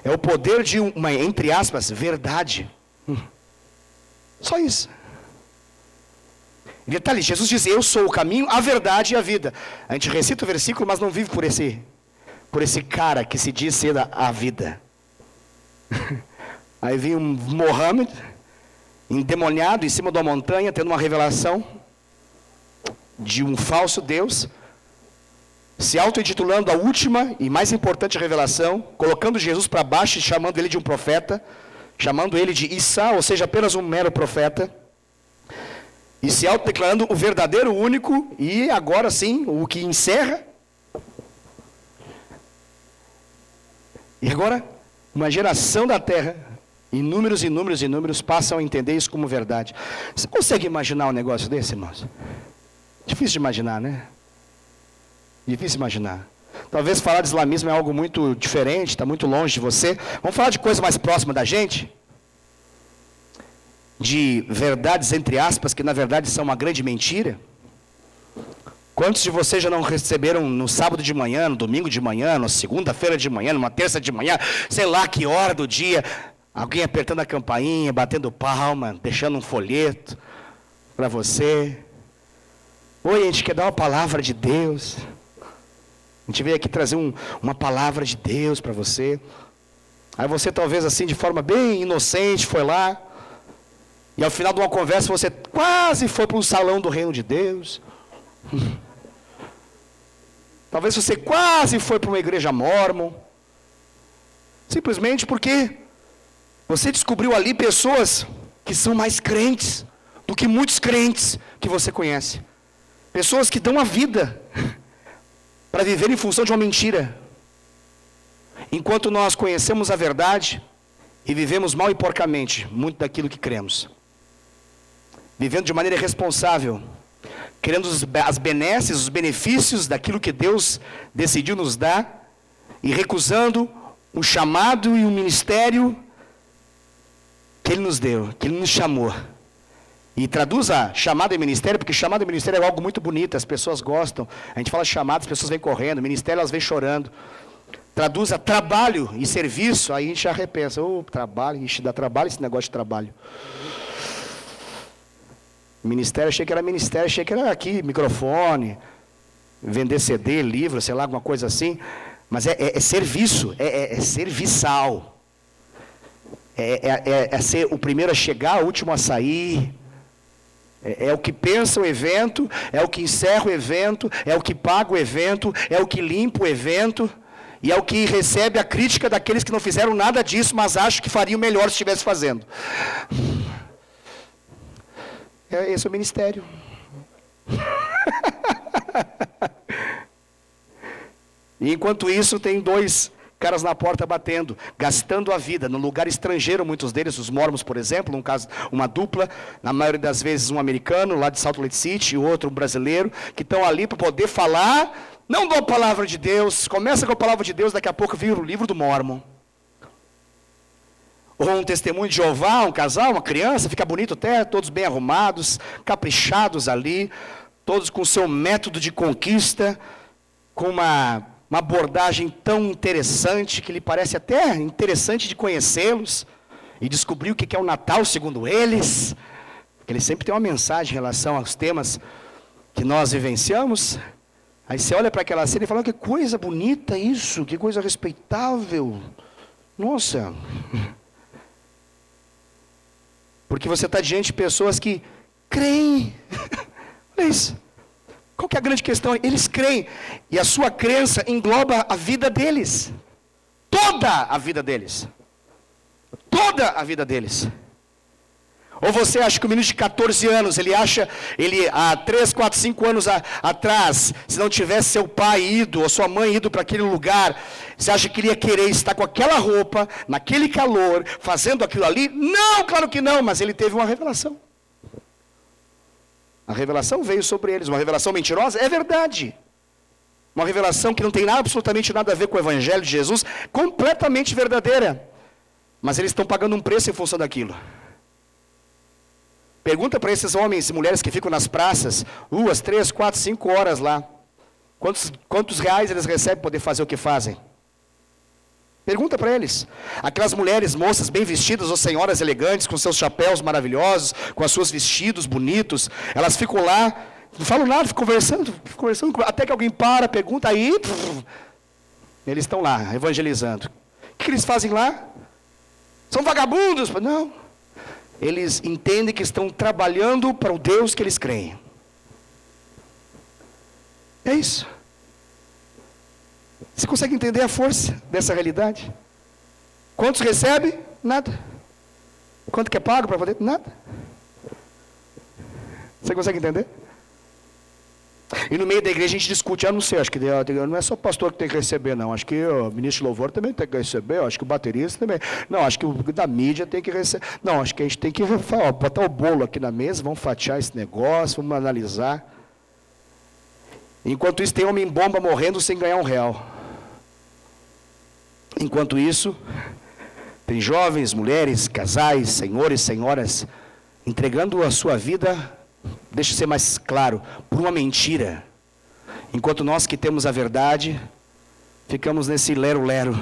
A: É o poder de uma, entre aspas, verdade. Só isso. Detalhe, Jesus diz, eu sou o caminho, a verdade e a vida. A gente recita o versículo, mas não vive por esse cara que se diz ser a vida. Aí vem um Mohammed, endemoniado em cima de uma montanha, tendo uma revelação de um falso Deus, se auto-intitulando a última e mais importante revelação, colocando Jesus para baixo e chamando ele de um profeta, chamando ele de Issa, ou seja, apenas um mero profeta, e se auto-declarando o verdadeiro, único, e agora sim, o que encerra. E agora, uma geração da terra, inúmeros passam a entender isso como verdade. Você consegue imaginar um negócio desse, irmãos? Difícil de imaginar, né? Difícil de imaginar. Talvez falar de islamismo é algo muito diferente, está muito longe de você. Vamos falar de coisa mais próxima da gente? De verdades, entre aspas, que na verdade são uma grande mentira? Quantos de vocês já não receberam no sábado de manhã, no domingo de manhã, na segunda-feira de manhã, numa terça de manhã, sei lá que hora do dia, alguém apertando a campainha, batendo palma, deixando um folheto para você? Oi, a gente quer dar uma palavra de Deus. A gente veio aqui trazer uma palavra de Deus para você. Aí você talvez assim, de forma bem inocente, foi lá. E ao final de uma conversa você quase foi para um salão do reino de Deus. Talvez você quase foi para uma igreja mórmon. Simplesmente porque você descobriu ali pessoas que são mais crentes do que muitos crentes que você conhece. Pessoas que dão a vida para viver em função de uma mentira. Enquanto nós conhecemos a verdade e vivemos mal e porcamente muito daquilo que cremos. Vivendo de maneira irresponsável, querendo as benesses, os benefícios daquilo que Deus decidiu nos dar e recusando um chamado e um ministério que Ele nos deu, que Ele nos chamou. E traduz a chamada e ministério, porque chamada e ministério é algo muito bonito, as pessoas gostam. A gente fala chamada, as pessoas vêm correndo, ministério elas vêm chorando. Traduz a trabalho e serviço, aí a gente já repensa, trabalho, ixi, dá trabalho esse negócio de trabalho. Ministério, achei que era ministério, achei que era aqui, microfone, vender CD, livro, sei lá, alguma coisa assim. Mas é serviço, é serviçal. É ser o primeiro a chegar, o último a sair. É o que pensa o evento, é o que encerra o evento, é o que paga o evento, é o que limpa o evento, e é o que recebe a crítica daqueles que não fizeram nada disso, mas acham que fariam melhor se estivesse fazendo. Esse é o ministério. E enquanto isso, tem dois caras na porta batendo, gastando a vida, no lugar estrangeiro, muitos deles, os mormons, por exemplo, um caso, uma dupla, na maioria das vezes um americano, lá de Salt Lake City, e outro um brasileiro, que estão ali para poder falar, não da palavra de Deus, começa com a palavra de Deus, daqui a pouco vira o livro do Mormon. Ou um testemunho de Jeová, um casal, uma criança, fica bonito até, todos bem arrumados, caprichados ali, todos com o seu método de conquista, com uma abordagem tão interessante, que lhe parece até interessante de conhecê-los, e descobrir o que é o Natal, segundo eles, porque eles sempre têm uma mensagem em relação aos temas que nós vivenciamos. Aí você olha para aquela cena e fala, que coisa bonita isso, que coisa respeitável, nossa. Porque você está diante de pessoas que creem. Olha isso. Qual que é a grande questão? Eles creem, e a sua crença engloba a vida deles. Toda a vida deles. Toda a vida deles. Ou você acha que o menino de 14 anos, ele há 3, 4, 5 anos atrás, se não tivesse seu pai ido, ou sua mãe ido para aquele lugar, você acha que ele ia querer estar com aquela roupa, naquele calor, fazendo aquilo ali? Não, claro que não, mas ele teve uma revelação. A revelação veio sobre eles, uma revelação mentirosa? É verdade. Uma revelação que não tem absolutamente nada a ver com o Evangelho de Jesus, completamente verdadeira. Mas eles estão pagando um preço em função daquilo. Pergunta para esses homens e mulheres que ficam nas praças, 2, 3, 4, 5 horas lá. Quantos reais eles recebem para poder fazer o que fazem? Pergunta para eles. Aquelas mulheres, moças bem vestidas, ou senhoras elegantes, com seus chapéus maravilhosos, com os seus vestidos bonitos, elas ficam lá, não falam nada, ficam conversando, até que alguém pergunta, aí eles estão lá, evangelizando. O que eles fazem lá? São vagabundos? Não. Eles entendem que estão trabalhando para o Deus que eles creem. É isso. Você consegue entender a força dessa realidade? Quantos recebe? Nada. Quanto que é pago para poder? Nada. Você consegue entender? E no meio da igreja a gente discute, não sei, acho que não é só o pastor que tem que receber, não. Acho que o ministro de louvor também tem que receber, acho que o baterista também. Não, acho que o da mídia tem que receber. Não, acho que a gente tem que botar o bolo aqui na mesa, vamos fatiar esse negócio, vamos analisar. Enquanto isso, tem homem-bomba morrendo sem ganhar R$1. Enquanto isso, tem jovens, mulheres, casais, senhores, senhoras, entregando a sua vida, deixa eu ser mais claro, por uma mentira. Enquanto nós que temos a verdade, ficamos nesse lero-lero.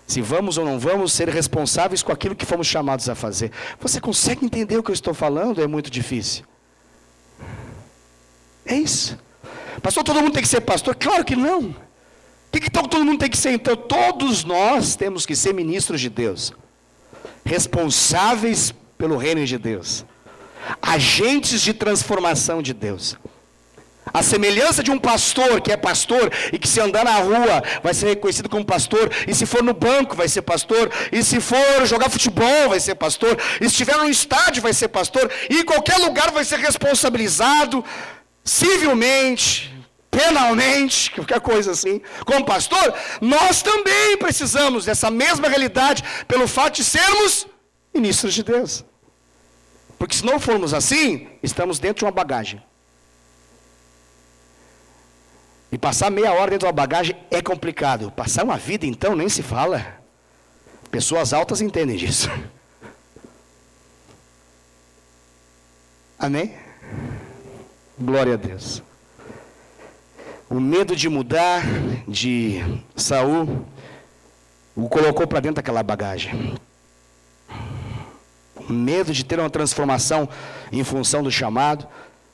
A: Se vamos ou não vamos ser responsáveis com aquilo que fomos chamados a fazer. Você consegue entender o que eu estou falando? É muito difícil. É isso. Pastor, todo mundo tem que ser pastor? Claro que não. O que todo mundo tem que ser? Então, todos nós temos que ser ministros de Deus. Responsáveis pelo reino de Deus. Agentes de transformação de Deus. A semelhança de um pastor, que é pastor, e que se andar na rua, vai ser reconhecido como pastor, e se for no banco, vai ser pastor, e se for jogar futebol, vai ser pastor, e se estiver no estádio, vai ser pastor, e em qualquer lugar vai ser responsabilizado, civilmente, penalmente, qualquer coisa assim. Como pastor, nós também precisamos dessa mesma realidade, pelo fato de sermos ministros de Deus. Porque se não formos assim, estamos dentro de uma bagagem. E passar meia hora dentro de uma bagagem é complicado. Passar uma vida, então, nem se fala. Pessoas altas entendem disso. Amém? Glória a Deus. O medo de mudar de Saul o colocou para dentro daquela bagagem. O medo de ter uma transformação em função do chamado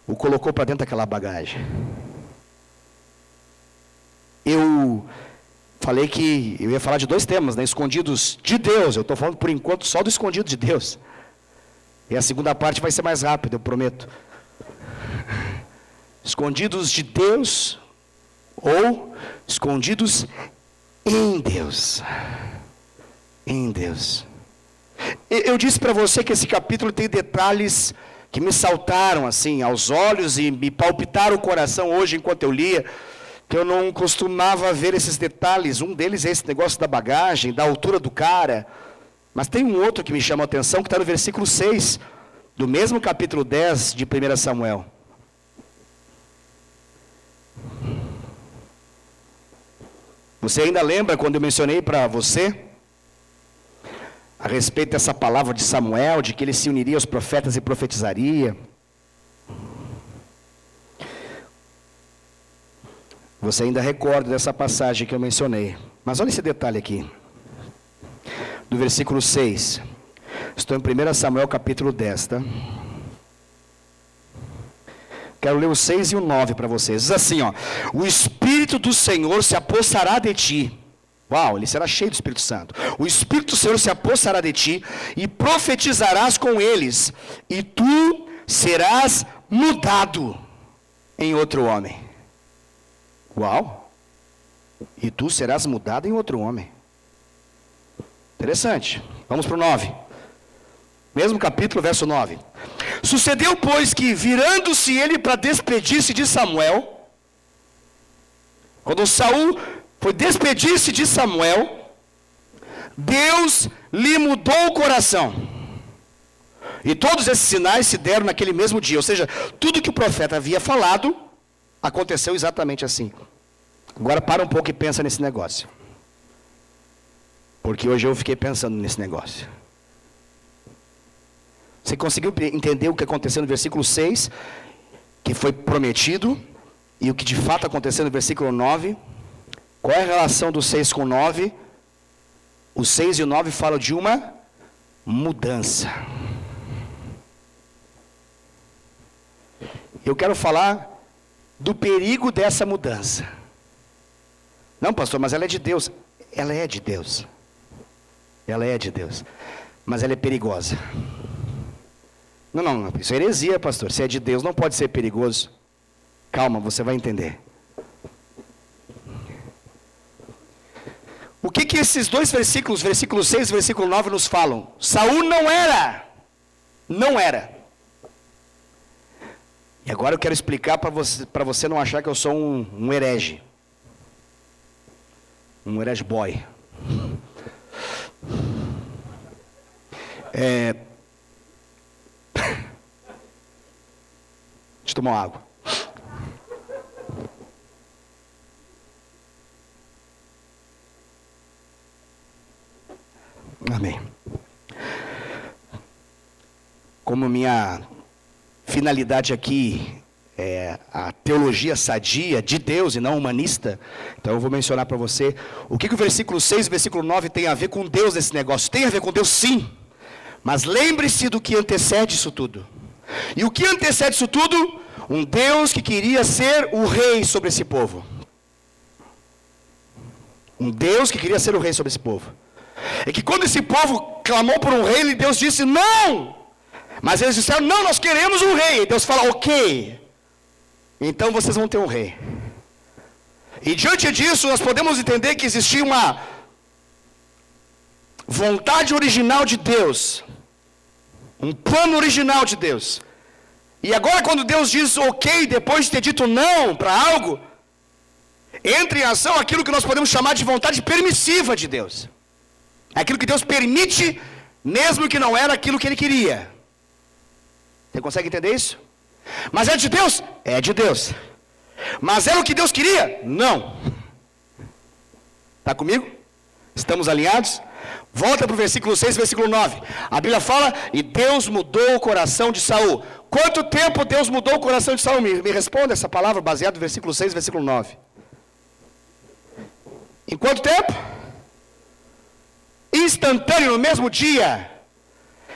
A: o colocou para dentro daquela bagagem. Eu falei que eu ia falar de 2 temas, né? Escondidos de Deus. Eu estou falando por enquanto só do escondido de Deus. E a segunda parte vai ser mais rápida, eu prometo. Escondidos de Deus ou escondidos em Deus. Em Deus. Eu disse para você que esse capítulo tem detalhes que me saltaram assim aos olhos e me palpitaram o coração hoje enquanto eu lia, que eu não costumava ver esses detalhes. Um deles é esse negócio da bagagem, da altura do cara. Mas tem um outro que me chamou a atenção, que está no versículo 6, do mesmo capítulo 10 de 1 Samuel. Você ainda lembra quando eu mencionei para você a respeito dessa palavra de Samuel, de que ele se uniria aos profetas e profetizaria? Você ainda recorda dessa passagem que eu mencionei. Mas olha esse detalhe aqui. Do versículo 6. Estou em 1 Samuel capítulo 10, tá? Quero ler o 6 e o 9 para vocês. Diz assim, ó. O Espírito do Senhor se apossará de ti. Uau, ele será cheio do Espírito Santo. O Espírito do Senhor se apossará de ti e profetizarás com eles. E tu serás mudado em outro homem. Uau! E tu serás mudado em outro homem. Interessante. Vamos para o 9. Mesmo capítulo, verso 9. Sucedeu, pois, que virando-se ele para despedir-se de Samuel, quando Saul foi despedir-se de Samuel, Deus lhe mudou o coração. E todos esses sinais se deram naquele mesmo dia. Ou seja, tudo que o profeta havia falado, aconteceu exatamente assim. Agora para um pouco e pensa nesse negócio. Porque hoje eu fiquei pensando nesse negócio. Você conseguiu entender o que aconteceu no versículo 6, que foi prometido, e o que de fato aconteceu no versículo 9? Qual é a relação do 6 com o 9? O 6 e o 9 falam de uma mudança. Eu quero falar do perigo dessa mudança. Não, pastor, mas ela é de Deus. Ela é de Deus. Ela é de Deus. Mas ela é perigosa. Não, isso é heresia, pastor. Se é de Deus, não pode ser perigoso. Calma, você vai entender. O que esses dois versículos, versículo 6 e versículo 9, nos falam? Saul não era. E agora eu quero explicar para você não achar que eu sou um herege. Um herege boy. Deixa eu tomar uma água. Amém. Como minha finalidade aqui é a teologia sadia de Deus e não humanista, então eu vou mencionar para você o que o versículo 6 e o versículo 9 tem a ver com Deus nesse negócio. Tem a ver com Deus, sim, mas lembre-se do que antecede isso tudo. E o que antecede isso tudo? Um Deus que queria ser o rei sobre esse povo. Um Deus que queria ser o rei sobre esse povo. É que quando esse povo clamou por um rei, Deus disse, não! Mas eles disseram, não, nós queremos um rei. E Deus fala, ok. Então vocês vão ter um rei. E diante disso, nós podemos entender que existia uma vontade original de Deus. Um plano original de Deus. E agora quando Deus diz ok, depois de ter dito não para algo, entra em ação aquilo que nós podemos chamar de vontade permissiva de Deus. Aquilo que Deus permite, mesmo que não era aquilo que Ele queria. Você consegue entender isso? Mas é de Deus? É de Deus. Mas era o que Deus queria? Não. Está comigo? Estamos alinhados? Volta para o versículo 6, versículo 9. A Bíblia fala, e Deus mudou o coração de Saul. Quanto tempo Deus mudou o coração de Saul? Me responda essa palavra baseada no versículo 6, versículo 9. Em quanto tempo? Instantâneo, no mesmo dia.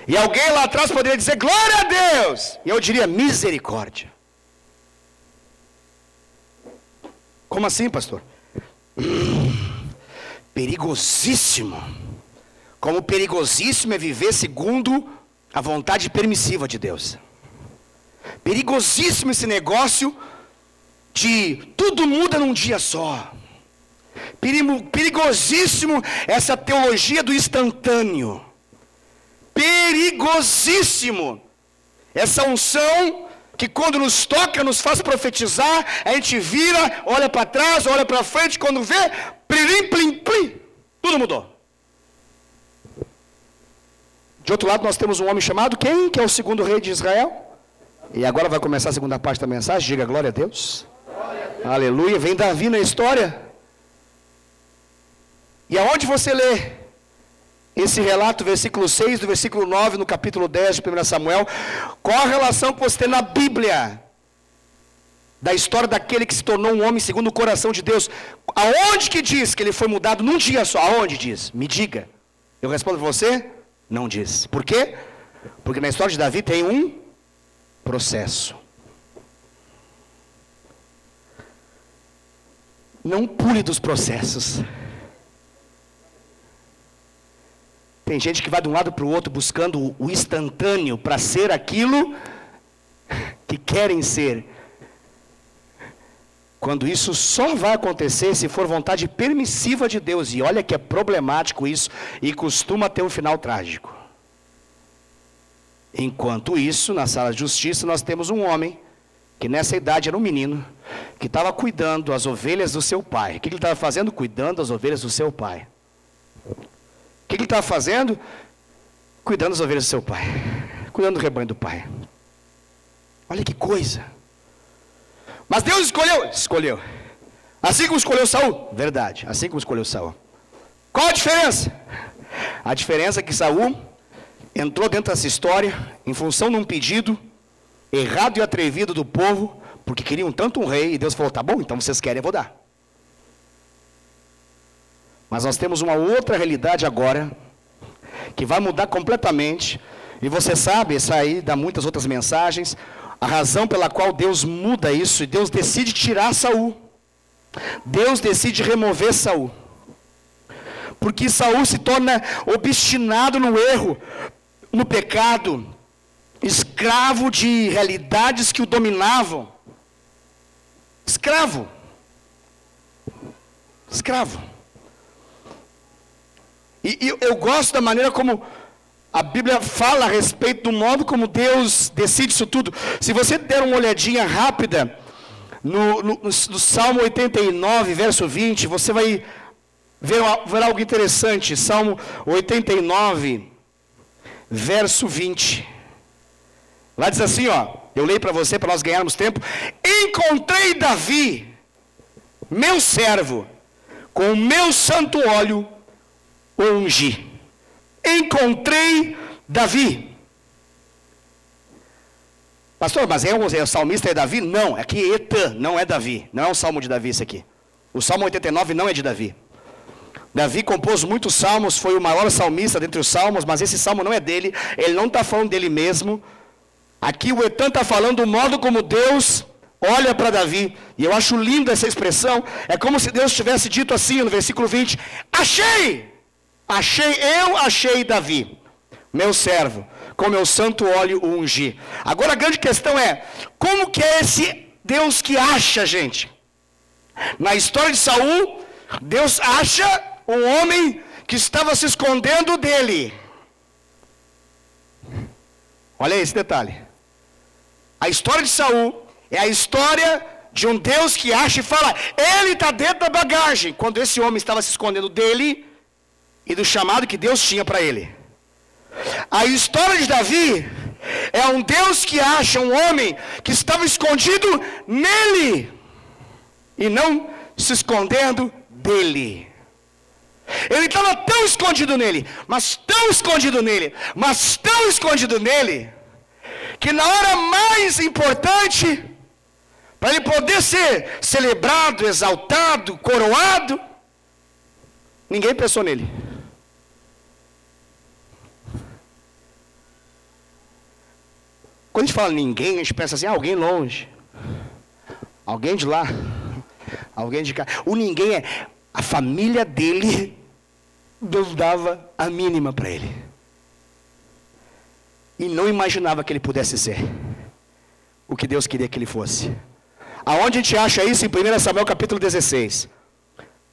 A: E alguém lá atrás poderia dizer, glória a Deus. E eu diria, misericórdia. Como assim, pastor? Perigosíssimo. Como perigosíssimo é viver segundo a vontade permissiva de Deus. Perigosíssimo esse negócio de tudo muda num dia só. Perigosíssimo essa teologia do instantâneo. Perigosíssimo essa unção que quando nos toca, nos faz profetizar, a gente vira, olha para trás, olha para frente, quando vê, plim, plim, plim, tudo mudou. De outro lado nós temos um homem chamado quem? Que é o segundo rei de Israel. E agora vai começar a segunda parte da mensagem, diga glória a Deus. Glória a Deus. Aleluia, vem Davi na história. E aonde você lê esse relato, versículo 6 do versículo 9, no capítulo 10 de 1 Samuel, qual a relação que você tem na Bíblia, da história daquele que se tornou um homem segundo o coração de Deus? Aonde que diz que ele foi mudado num dia só? Aonde diz? Me diga. Eu respondo para você, não diz. Por quê? Porque na história de Davi tem um processo. Não pule dos processos. Tem gente que vai de um lado para o outro buscando o instantâneo para ser aquilo que querem ser. quando isso só vai acontecer se for vontade permissiva de Deus. E olha que é problemático isso e costuma ter um final trágico. Enquanto isso, na sala de justiça, nós temos um homem, que nessa idade era um menino, que estava cuidando das ovelhas do seu pai. O que ele estava fazendo? Cuidando das ovelhas do seu pai. O que ele estava fazendo? Cuidando das ovelhas do seu pai. Cuidando do rebanho do pai. Olha que coisa. Mas Deus escolheu. Assim como escolheu Saul? Verdade, assim como escolheu Saul. Qual a diferença? A diferença é que Saul entrou dentro dessa história em função de um pedido errado e atrevido do povo, porque queriam tanto um rei, e Deus falou, tá bom, então vocês querem, eu vou dar. Mas nós temos uma outra realidade agora, que vai mudar completamente, e você sabe, isso aí dá muitas outras mensagens, a razão pela qual Deus muda isso, e Deus decide tirar Saul. Deus decide remover Saul. Porque Saul se torna obstinado no erro, no pecado, escravo de realidades que o dominavam. Escravo. E eu gosto da maneira como a Bíblia fala a respeito do modo como Deus decide isso tudo. Se você der uma olhadinha rápida no Salmo 89, verso 20, você vai ver algo interessante. Salmo 89, verso 20. Lá diz assim, eu leio para você, para nós ganharmos tempo. Encontrei Davi, meu servo, com o meu santo óleo o ungi. Encontrei Davi. Pastor, mas o salmista é Davi? Não, aqui é Etã, não é Davi. Não é um salmo de Davi esse aqui. O Salmo 89 não é de Davi. Davi compôs muitos salmos, foi o maior salmista dentre os salmos, mas esse salmo não é dele, ele não está falando dele mesmo. Aqui o Etã está falando do modo como Deus olha para Davi, e eu acho linda essa expressão, é como se Deus tivesse dito assim no versículo 20, achei Davi, meu servo, com meu santo óleo o ungi. Agora a grande questão é, como que é esse Deus que acha, gente? Na história de Saul, Deus acha um homem que estava se escondendo dele. Olha esse detalhe. A história de Saul é a história de um Deus que acha e fala, ele está dentro da bagagem, quando esse homem estava se escondendo dele e do chamado que Deus tinha para ele. A história de Davi é um Deus que acha um homem que estava escondido nele e não se escondendo dele. Ele estava tão escondido nele, mas tão escondido nele, que na hora mais importante, para ele poder ser celebrado, exaltado, coroado, ninguém pensou nele. Quando a gente fala ninguém, a gente pensa assim, alguém longe, alguém de lá, alguém de cá. O ninguém é a família dele. Deus dava a mínima para ele. E não imaginava que ele pudesse ser o que Deus queria que ele fosse. Aonde a gente acha isso? Em 1 Samuel capítulo 16.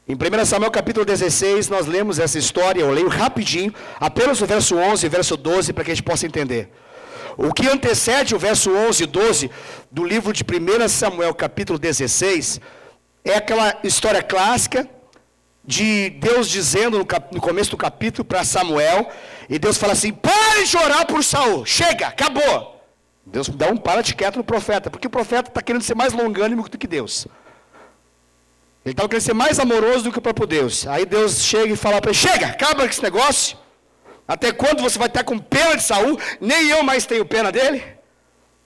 A: Em 1 Samuel capítulo 16, nós lemos essa história, eu leio rapidinho, apenas o verso 11 e verso 12, para que a gente possa entender. O que antecede o verso 11 e 12 do livro de 1 Samuel capítulo 16, é aquela história clássica, de Deus dizendo no começo do capítulo para Samuel, e Deus fala assim, pare de orar por Saul, chega, acabou. Deus dá um para-te quieto no profeta, porque o profeta está querendo ser mais longânimo do que Deus. Ele estava querendo ser mais amoroso do que o próprio Deus. Aí Deus chega e fala para ele, chega, acaba com esse negócio. Até quando você vai estar com pena de Saul? Nem eu mais tenho pena dele.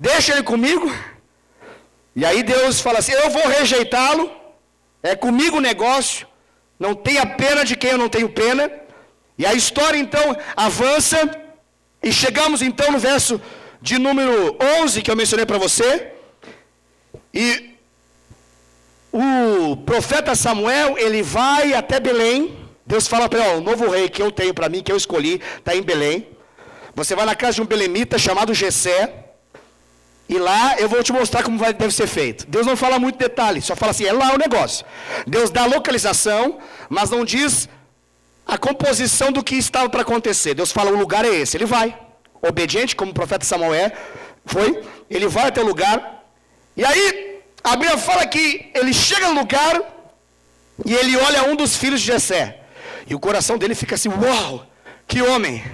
A: Deixa ele comigo. E aí Deus fala assim, eu vou rejeitá-lo, é comigo o negócio. Não tenha pena de quem eu não tenho pena. E a história então avança. E chegamos então no verso de número 11 que eu mencionei para você. E o profeta Samuel, ele vai até Belém. Deus fala para ele, o novo rei que eu tenho para mim, que eu escolhi, está em Belém. Você vai na casa de um belemita chamado Jessé. E lá eu vou te mostrar como deve ser feito. Deus não fala muito detalhe, só fala assim, é lá o negócio. Deus dá a localização, mas não diz a composição do que estava para acontecer. Deus fala, o lugar é esse. Ele vai, obediente, como o profeta Samuel foi. Ele vai até o lugar. E aí, a Bíblia fala que ele chega no lugar e ele olha um dos filhos de Jessé. E o coração dele fica assim, uau, que homem.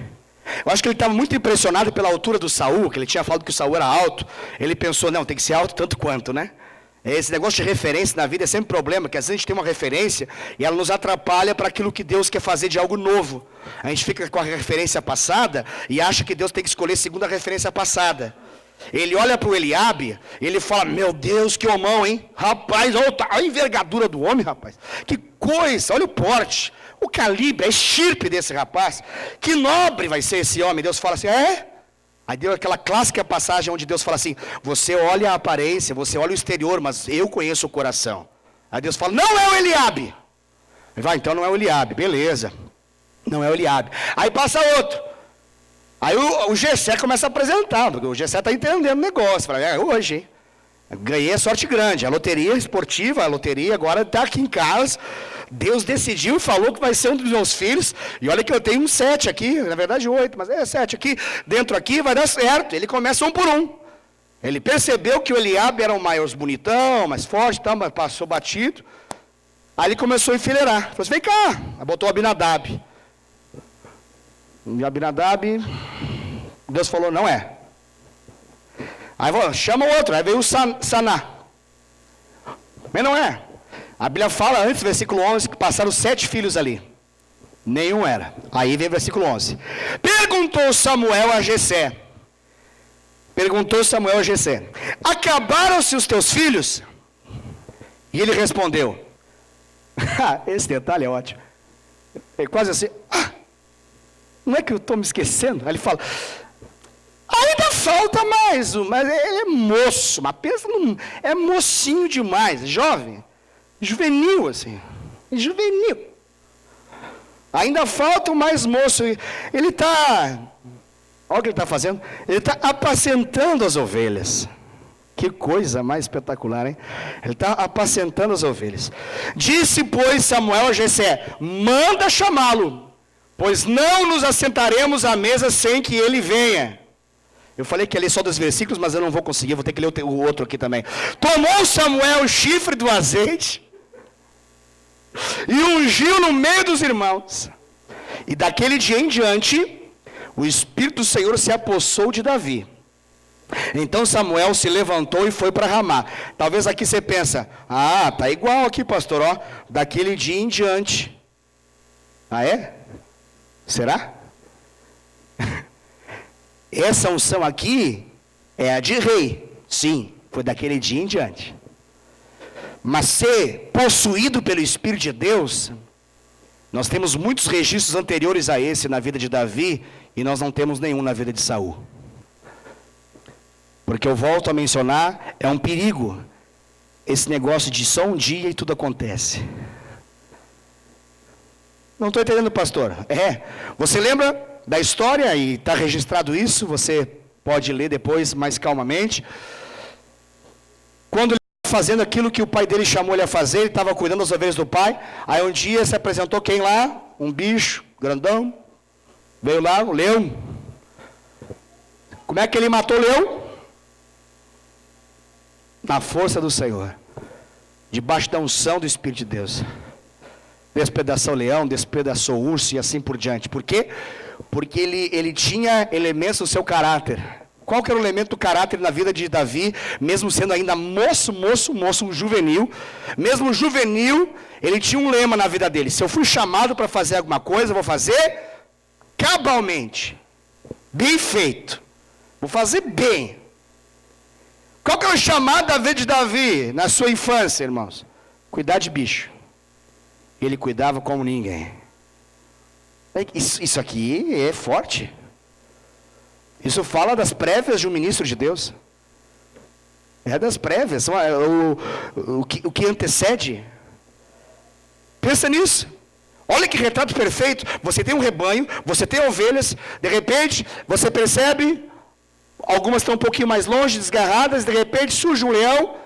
A: Eu acho que ele estava muito impressionado pela altura do Saul, que ele tinha falado que o Saul era alto. Ele pensou, não, tem que ser alto tanto quanto, né? Esse negócio de referência na vida é sempre problema, que às vezes a gente tem uma referência e ela nos atrapalha para aquilo que Deus quer fazer de algo novo. A gente fica com a referência passada e acha que Deus tem que escolher segundo a referência passada. Ele olha para o Eliabe, ele fala, meu Deus, que homão, hein? Rapaz, olha a envergadura do homem, rapaz. Que coisa, olha o porte, o calibre, a estirpe desse rapaz. Que nobre vai ser esse homem. Deus fala assim, é? Aí deu aquela clássica passagem onde Deus fala assim, você olha a aparência, você olha o exterior, mas eu conheço o coração. Aí Deus fala, não é o Eliabe. Ele vai, então não é o Eliabe, beleza. Não é o Eliabe. Aí passa outro. Aí o Jessé começa a apresentar, porque o Jessé está entendendo o negócio. Fala, hoje, hein? Ganhei a sorte grande, a loteria esportiva, a loteria agora está aqui em casa. Deus decidiu e falou que vai ser um dos meus filhos. E olha que eu tenho 7 aqui, na verdade 8, mas 7 aqui. Dentro aqui vai dar certo. Ele começa um por um. Ele percebeu que o Eliabe era o mais bonitão, mais forte, tá, mas passou batido. Aí ele começou a enfileirar. Falou assim, vem cá. Aí botou o Abinadab. E Abinadab, Deus falou, não é. Aí chama o outro, aí veio o Saná. Mas não é. A Bíblia fala antes, versículo 11, que passaram 7 filhos ali. Nenhum era. Aí vem o versículo 11. Perguntou Samuel a Jessé. Acabaram-se os teus filhos? E ele respondeu. Esse detalhe é ótimo. É quase assim, não é que eu estou me esquecendo? Aí ele fala, ainda falta mais um, mas ele é moço, mas pensa, é mocinho demais, jovem, juvenil assim, juvenil. Ainda falta mais moço, ele está, olha o que ele está fazendo, ele está apacentando as ovelhas. Que coisa mais espetacular, hein? Ele está apacentando as ovelhas. Disse, pois, Samuel a Jessé, manda chamá-lo, pois não nos assentaremos à mesa sem que ele venha. Eu falei que ia ler só 2 versículos, mas eu não vou conseguir, vou ter que ler o outro aqui também. Tomou Samuel o chifre do azeite e ungiu no meio dos irmãos. E daquele dia em diante, o Espírito do Senhor se apossou de Davi. Então Samuel se levantou e foi para Ramá. Talvez aqui você pensa, tá igual aqui, pastor, ó, daquele dia em diante. Ah, é? Será? Essa unção aqui é a de rei. Sim, foi daquele dia em diante. Mas ser possuído pelo Espírito de Deus, nós temos muitos registros anteriores a esse na vida de Davi, e nós não temos nenhum na vida de Saul. Porque eu volto a mencionar, é um perigo esse negócio de só um dia e tudo acontece. Não estou entendendo, pastor. Você lembra da história, e está registrado isso, você pode ler depois mais calmamente. Quando ele estava fazendo aquilo que o pai dele chamou ele a fazer, ele estava cuidando das ovelhas do pai, aí um dia se apresentou quem lá? Um bicho grandão, veio lá, o leão. Como é que ele matou o leão? Na força do Senhor, debaixo da unção do Espírito de Deus. Despedaçou o leão, despedaçou o urso e assim por diante. Por quê? Porque ele tinha elementos do seu caráter. Qual que era o elemento do caráter na vida de Davi, mesmo sendo ainda moço, um juvenil? Mesmo juvenil, ele tinha um lema na vida dele: se eu fui chamado para fazer alguma coisa, eu vou fazer cabalmente, bem feito, vou fazer bem. Qual que é o chamado da vida de Davi na sua infância, irmãos? Cuidar de bicho. Ele cuidava como ninguém. Isso aqui é forte. Isso fala das prévias de um ministro de Deus. É das prévias, o que antecede. Pensa nisso. Olha que retrato perfeito. Você tem um rebanho, você tem ovelhas, de repente você percebe Algumas estão um pouquinho mais longe, desgarradas, de repente surge um leão.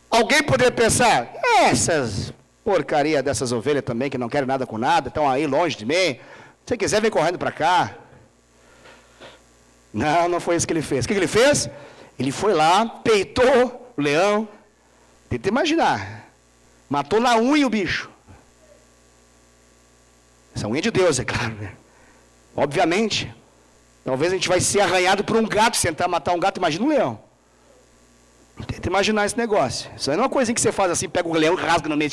A: Alguém poderia pensar, essas porcaria dessas ovelhas também, que não querem nada com nada, estão aí longe de mim. Se quiser, vem correndo para cá. Não, não foi isso que ele fez. O que ele fez? Ele foi lá, peitou o leão. Tenta imaginar. Matou na unha o bicho. Essa unha é de Deus, é claro, né? Obviamente. Talvez a gente vai ser arranhado por um gato, se tentar matar um gato, imagina um leão. Tenta imaginar esse negócio. Isso aí não é uma coisinha que você faz assim, pega o leão e rasga no meio.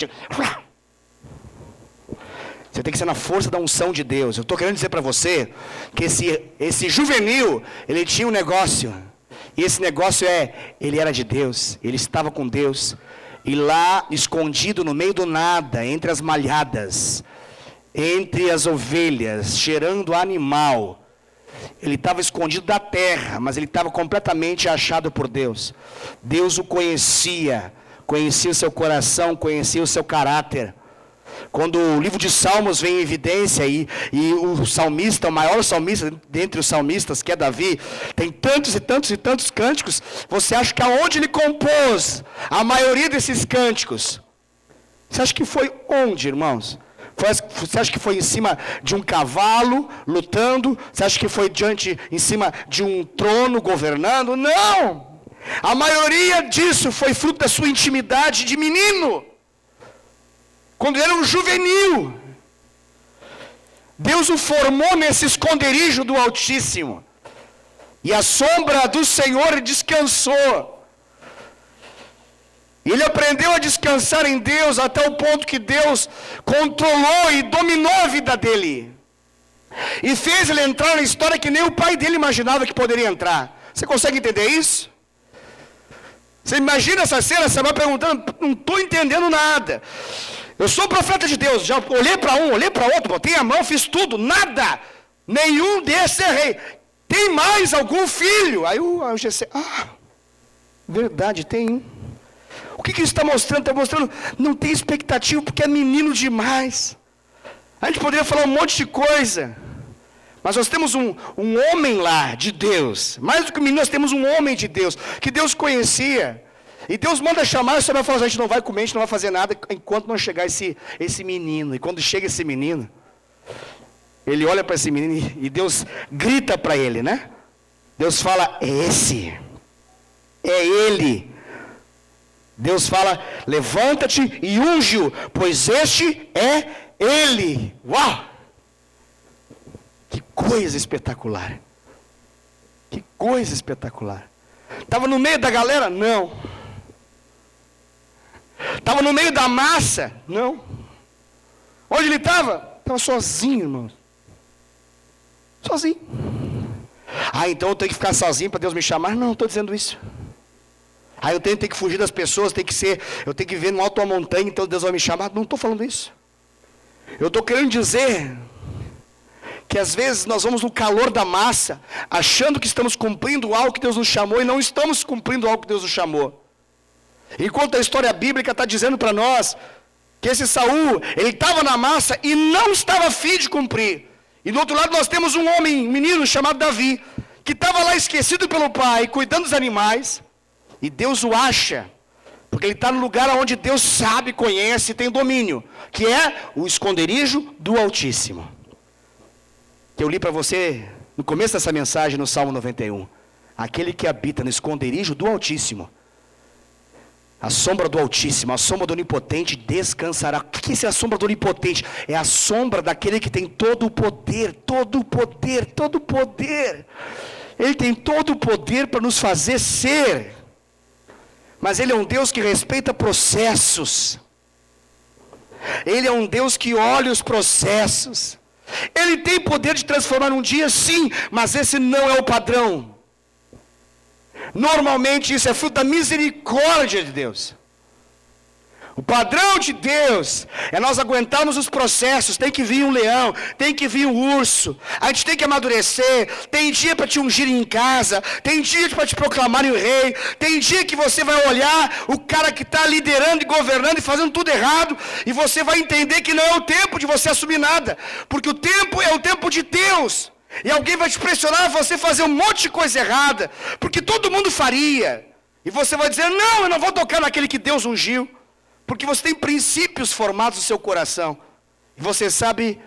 A: Você tem que ser na força da unção de Deus. Eu estou querendo dizer para você que esse juvenil, ele tinha um negócio. E esse negócio ele era de Deus. Ele estava com Deus. E lá, escondido no meio do nada, entre as malhadas, entre as ovelhas, cheirando animal. Ele estava escondido da terra, mas ele estava completamente achado por Deus. Deus o conhecia o seu coração, conhecia o seu caráter. Quando o livro de Salmos vem em evidência e o salmista, o maior salmista dentre os salmistas, que é Davi, tem tantos e tantos e tantos cânticos, você acha que aonde ele compôs a maioria desses cânticos? Você acha que foi onde, irmãos? Você acha que foi em cima de um cavalo, lutando? Você acha que foi em cima de um trono, governando? Não! A maioria disso foi fruto da sua intimidade de menino. Quando ele era um juvenil. Deus o formou nesse esconderijo do Altíssimo. E a sombra do Senhor descansou. E ele aprendeu a descansar em Deus até o ponto que Deus controlou e dominou a vida dele. E fez ele entrar na história que nem o pai dele imaginava que poderia entrar. Você consegue entender isso? Você imagina essa cena, você vai perguntando, não estou entendendo nada. Eu sou profeta de Deus, já olhei para um, olhei para outro, botei a mão, fiz tudo, nada. Nenhum desses é rei. Tem mais algum filho? Aí o GC, verdade, tem um. O que isso está mostrando? Está mostrando, não tem expectativa porque é menino demais. A gente poderia falar um monte de coisa. Mas nós temos um homem lá de Deus. Mais do que menino, nós temos um homem de Deus. Que Deus conhecia. E Deus manda chamar, e você vai falar, a gente não vai comer, a gente não vai fazer nada enquanto não chegar esse menino. E quando chega esse menino, ele olha para esse menino e Deus grita para ele, né? Deus fala, é esse. É ele. Deus fala, levanta-te e unge-o, pois este é ele. Uau! Que coisa espetacular. Que coisa espetacular. Estava no meio da galera? Não. Estava no meio da massa? Não. Onde ele estava? Estava sozinho, irmãos. Sozinho. Então eu tenho que ficar sozinho para Deus me chamar? Não estou dizendo isso. Eu tenho que fugir das pessoas, eu tenho que viver no alto da montanha, então Deus vai me chamar. Não estou falando isso. Eu estou querendo dizer que às vezes nós vamos no calor da massa, achando que estamos cumprindo algo que Deus nos chamou, e não estamos cumprindo algo que Deus nos chamou. Enquanto a história bíblica está dizendo para nós, que esse Saul, ele estava na massa e não estava a fim de cumprir. E do outro lado nós temos um menino chamado Davi, que estava lá esquecido pelo pai, cuidando dos animais. E Deus o acha, porque ele está no lugar onde Deus sabe, conhece e tem domínio, que é o esconderijo do Altíssimo. Que eu li para você no começo dessa mensagem no Salmo 91. Aquele que habita no esconderijo do Altíssimo, a sombra do Altíssimo, a sombra do Onipotente descansará. O que é a sombra do Onipotente? É a sombra daquele que tem todo o poder, todo o poder, todo o poder. Ele tem todo o poder para nos fazer ser. Mas Ele é um Deus que respeita processos. Ele é um Deus que olha os processos. Ele tem poder de transformar um dia, sim, mas esse não é o padrão. Normalmente isso é fruto da misericórdia de Deus. O padrão de Deus é nós aguentarmos os processos. Tem que vir um leão, tem que vir um urso. A gente tem que amadurecer. Tem dia para te ungir em casa. Tem dia para te proclamarem o rei. Tem dia que você vai olhar o cara que está liderando e governando e fazendo tudo errado. E você vai entender que não é o tempo de você assumir nada. Porque o tempo é o tempo de Deus. E alguém vai te pressionar a você fazer um monte de coisa errada, porque todo mundo faria. E você vai dizer, não, eu não vou tocar naquele que Deus ungiu. Porque você tem princípios formados no seu coração. E você sabe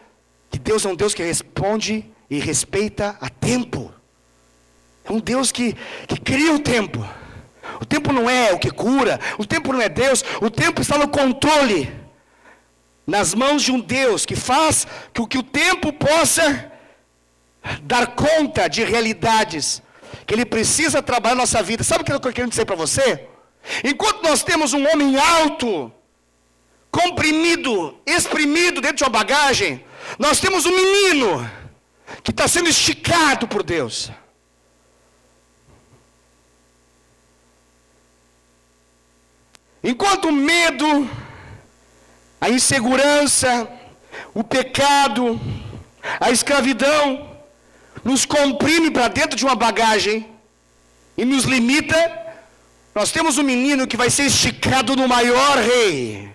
A: que Deus é um Deus que responde e respeita a tempo. É um Deus que cria o tempo. O tempo não é o que cura, o tempo não é Deus, o tempo está no controle. Nas mãos de um Deus que faz com que o tempo possa dar conta de realidades que Ele precisa trabalhar na nossa vida. Sabe o que eu estou querendo dizer para você? Enquanto nós temos um homem alto, comprimido, exprimido dentro de uma bagagem, nós temos um menino que está sendo esticado por Deus. Enquanto o medo, a insegurança, o pecado, a escravidão nos comprime para dentro de uma bagagem e nos limita, nós temos um menino que vai ser esticado no maior rei,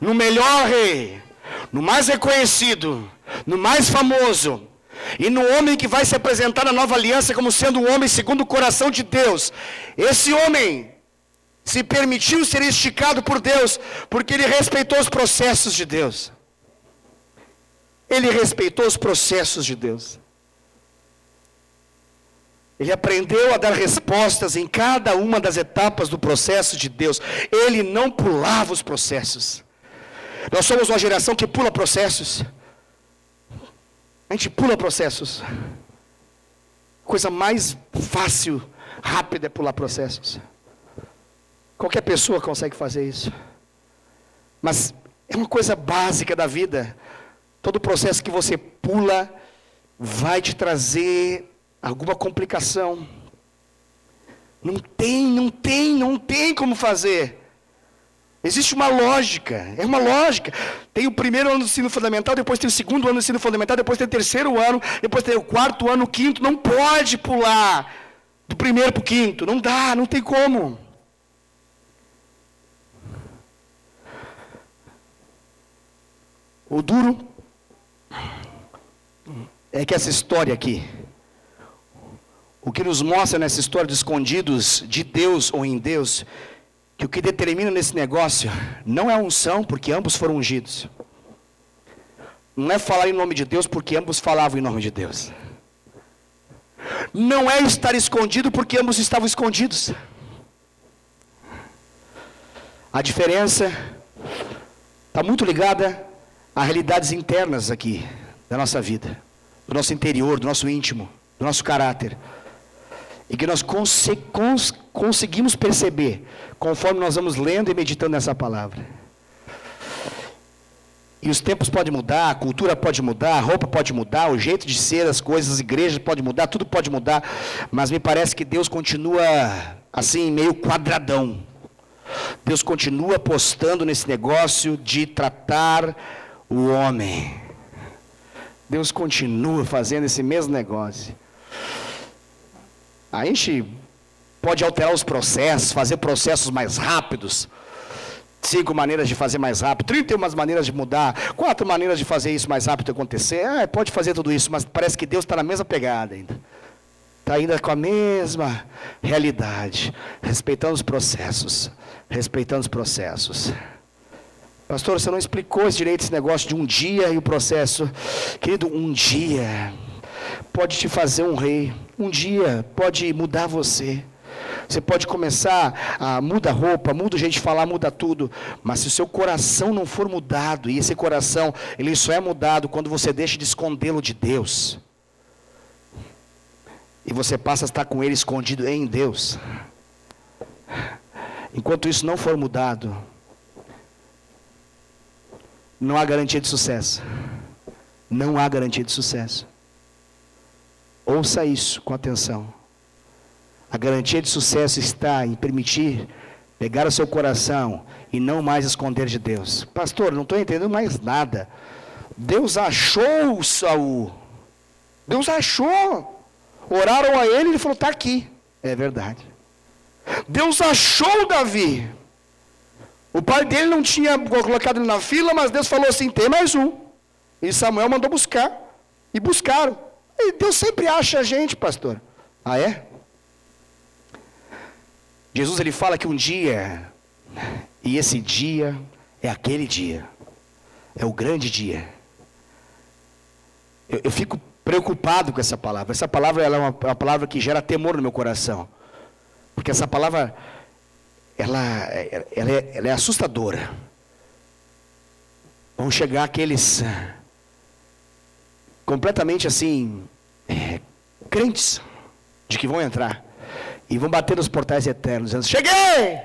A: no melhor rei, no mais reconhecido, no mais famoso, e no homem que vai se apresentar na nova aliança como sendo um homem segundo o coração de Deus. Esse homem se permitiu ser esticado por Deus, porque ele respeitou os processos de Deus. Ele respeitou os processos de Deus. Ele aprendeu a dar respostas em cada uma das etapas do processo de Deus. Ele não pulava os processos. Nós somos uma geração que pula processos. A gente pula processos. Coisa mais fácil, rápida é pular processos. Qualquer pessoa consegue fazer isso. Mas é uma coisa básica da vida. Todo processo que você pula vai te trazer alguma complicação. Não tem como fazer. Existe uma lógica, é uma lógica. Tem o primeiro ano do ensino fundamental, depois tem o segundo ano do ensino fundamental, depois tem o terceiro ano, depois tem o quarto ano, o quinto. Não pode pular do primeiro para o quinto. Não dá, não tem como. O duro é que essa história aqui, o que nos mostra nessa história dos escondidos de Deus ou em Deus, que o que determina nesse negócio não é a unção, porque ambos foram ungidos. Não é falar em nome de Deus, porque ambos falavam em nome de Deus. Não é estar escondido, porque ambos estavam escondidos. A diferença está muito ligada a realidades internas aqui, da nossa vida, do nosso interior, do nosso íntimo, do nosso caráter. E que nós conseguimos perceber, conforme nós vamos lendo e meditando nessa palavra. E os tempos podem mudar, a cultura pode mudar, a roupa pode mudar, o jeito de ser, as coisas, as igrejas podem mudar, tudo pode mudar. Mas me parece que Deus continua assim, meio quadradão. Deus continua apostando nesse negócio de tratar o homem. Deus continua fazendo esse mesmo negócio. A gente pode alterar os processos, fazer processos mais rápidos. 5 maneiras de fazer mais rápido, 31 maneiras de mudar, 4 maneiras de fazer isso mais rápido acontecer. Pode fazer tudo isso, mas parece que Deus está na mesma pegada ainda. Está ainda com a mesma realidade, respeitando os processos. Pastor, você não explicou esse negócio de um dia e o processo. Querido, um dia pode te fazer um rei. Um dia pode mudar você. Você pode começar a muda a roupa, muda o jeito de falar, muda tudo. Mas se o seu coração não for mudado, e esse coração, ele só é mudado quando você deixa de escondê-lo de Deus. E você passa a estar com ele escondido em Deus. Enquanto isso não for mudado, não há garantia de sucesso. Não há garantia de sucesso. Ouça isso com atenção. A garantia de sucesso está em permitir pegar o seu coração e não mais esconder de Deus. Pastor, não estou entendendo mais nada. Deus achou Saul. Deus achou. Oraram a ele e ele falou, está aqui. É verdade. Deus achou Davi. O pai dele não tinha colocado ele na fila, mas Deus falou assim, tem mais um. E Samuel mandou buscar. E buscaram. E Deus sempre acha a gente, pastor. Ah, é? Jesus, ele fala que um dia, e esse dia é aquele dia, é o grande dia. Eu fico preocupado com essa palavra. Essa palavra ela é uma palavra que gera temor no meu coração. Porque essa palavra, ela é assustadora. Vão chegar aqueles completamente assim, crentes, de que vão entrar. E vão bater nos portais eternos, dizendo, cheguei!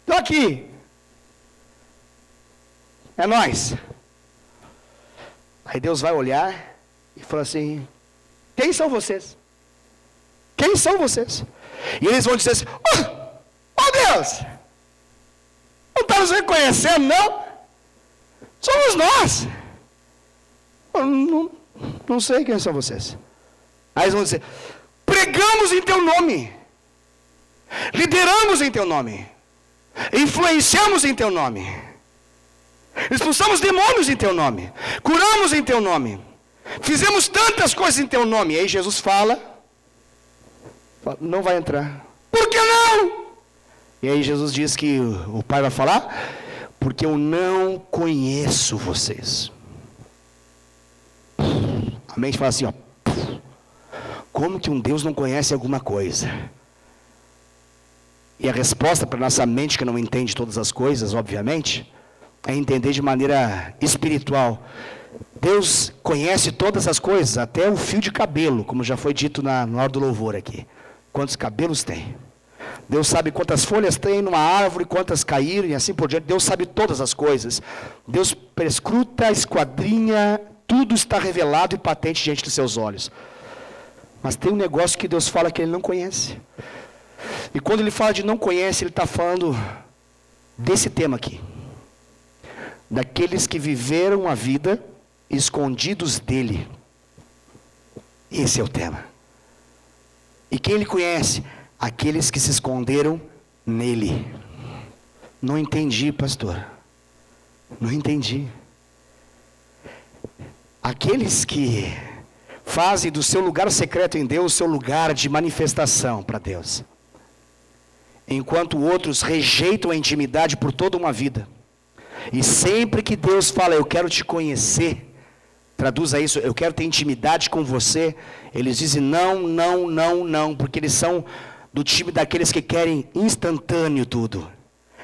A: Estou aqui. É nós. Aí Deus vai olhar e fala assim, quem são vocês? Quem são vocês? E eles vão dizer assim, oh Deus! Não está nos reconhecendo, não? Somos nós. Eu não sei quem são vocês. Aí eles vão dizer, pregamos em teu nome, lideramos em teu nome, influenciamos em teu nome, expulsamos demônios em teu nome, curamos em teu nome, fizemos tantas coisas em teu nome. E aí Jesus fala, não vai entrar. Por que não? E aí Jesus diz que o Pai vai falar, porque eu não conheço vocês. A mente fala assim, ó, como que um Deus não conhece alguma coisa? E a resposta para nossa mente, que não entende todas as coisas, obviamente, é entender de maneira espiritual. Deus conhece todas as coisas, até o fio de cabelo, como já foi dito na hora do louvor aqui. Quantos cabelos tem? Deus sabe quantas folhas tem numa árvore, quantas caíram e assim por diante. Deus sabe todas as coisas. Deus perscruta, esquadrinha, tudo está revelado e patente diante dos seus olhos. Mas tem um negócio que Deus fala que Ele não conhece. E quando Ele fala de não conhece, Ele está falando desse tema aqui. Daqueles que viveram a vida escondidos dEle. Esse é o tema. E quem Ele conhece? Aqueles que se esconderam nele. Não entendi, pastor. Não entendi. Aqueles que fazem do seu lugar secreto em Deus o seu lugar de manifestação para Deus. Enquanto outros rejeitam a intimidade por toda uma vida. E sempre que Deus fala, eu quero te conhecer, traduza isso, eu quero ter intimidade com você, eles dizem não, não, não, não, porque eles são do time daqueles que querem instantâneo tudo.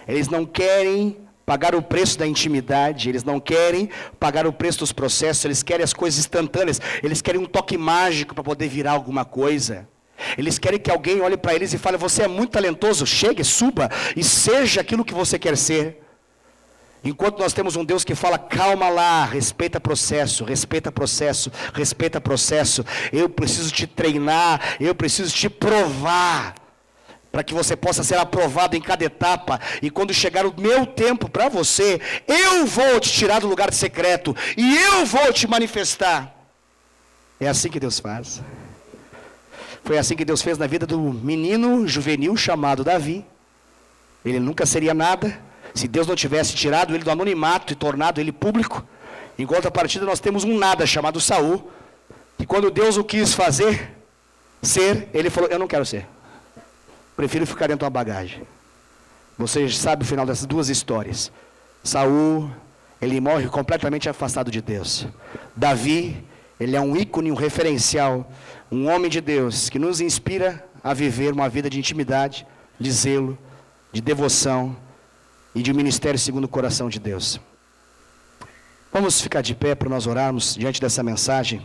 A: Eles não querem pagar o preço da intimidade, eles não querem pagar o preço dos processos, eles querem as coisas instantâneas, eles querem um toque mágico para poder virar alguma coisa. Eles querem que alguém olhe para eles e fale, você é muito talentoso, chegue, suba e seja aquilo que você quer ser. Enquanto nós temos um Deus que fala, calma lá, respeita processo, respeita processo, respeita processo. Eu preciso te treinar, eu preciso te provar, para que você possa ser aprovado em cada etapa. E quando chegar o meu tempo para você, eu vou te tirar do lugar secreto, e eu vou te manifestar. É assim que Deus faz. Foi assim que Deus fez na vida do menino juvenil chamado Davi. Ele nunca seria nada, se Deus não tivesse tirado ele do anonimato e tornado ele público. Em contrapartida nós temos um nada chamado Saul, que quando Deus o quis fazer ser, ele falou, eu não quero ser. Prefiro ficar dentro da bagagem. Você sabe o final dessas duas histórias. Saul, ele morre completamente afastado de Deus. Davi, ele é um ícone, um referencial, um homem de Deus, que nos inspira a viver uma vida de intimidade, de zelo, de devoção e de ministério segundo o coração de Deus. Vamos ficar de pé para nós orarmos diante dessa mensagem.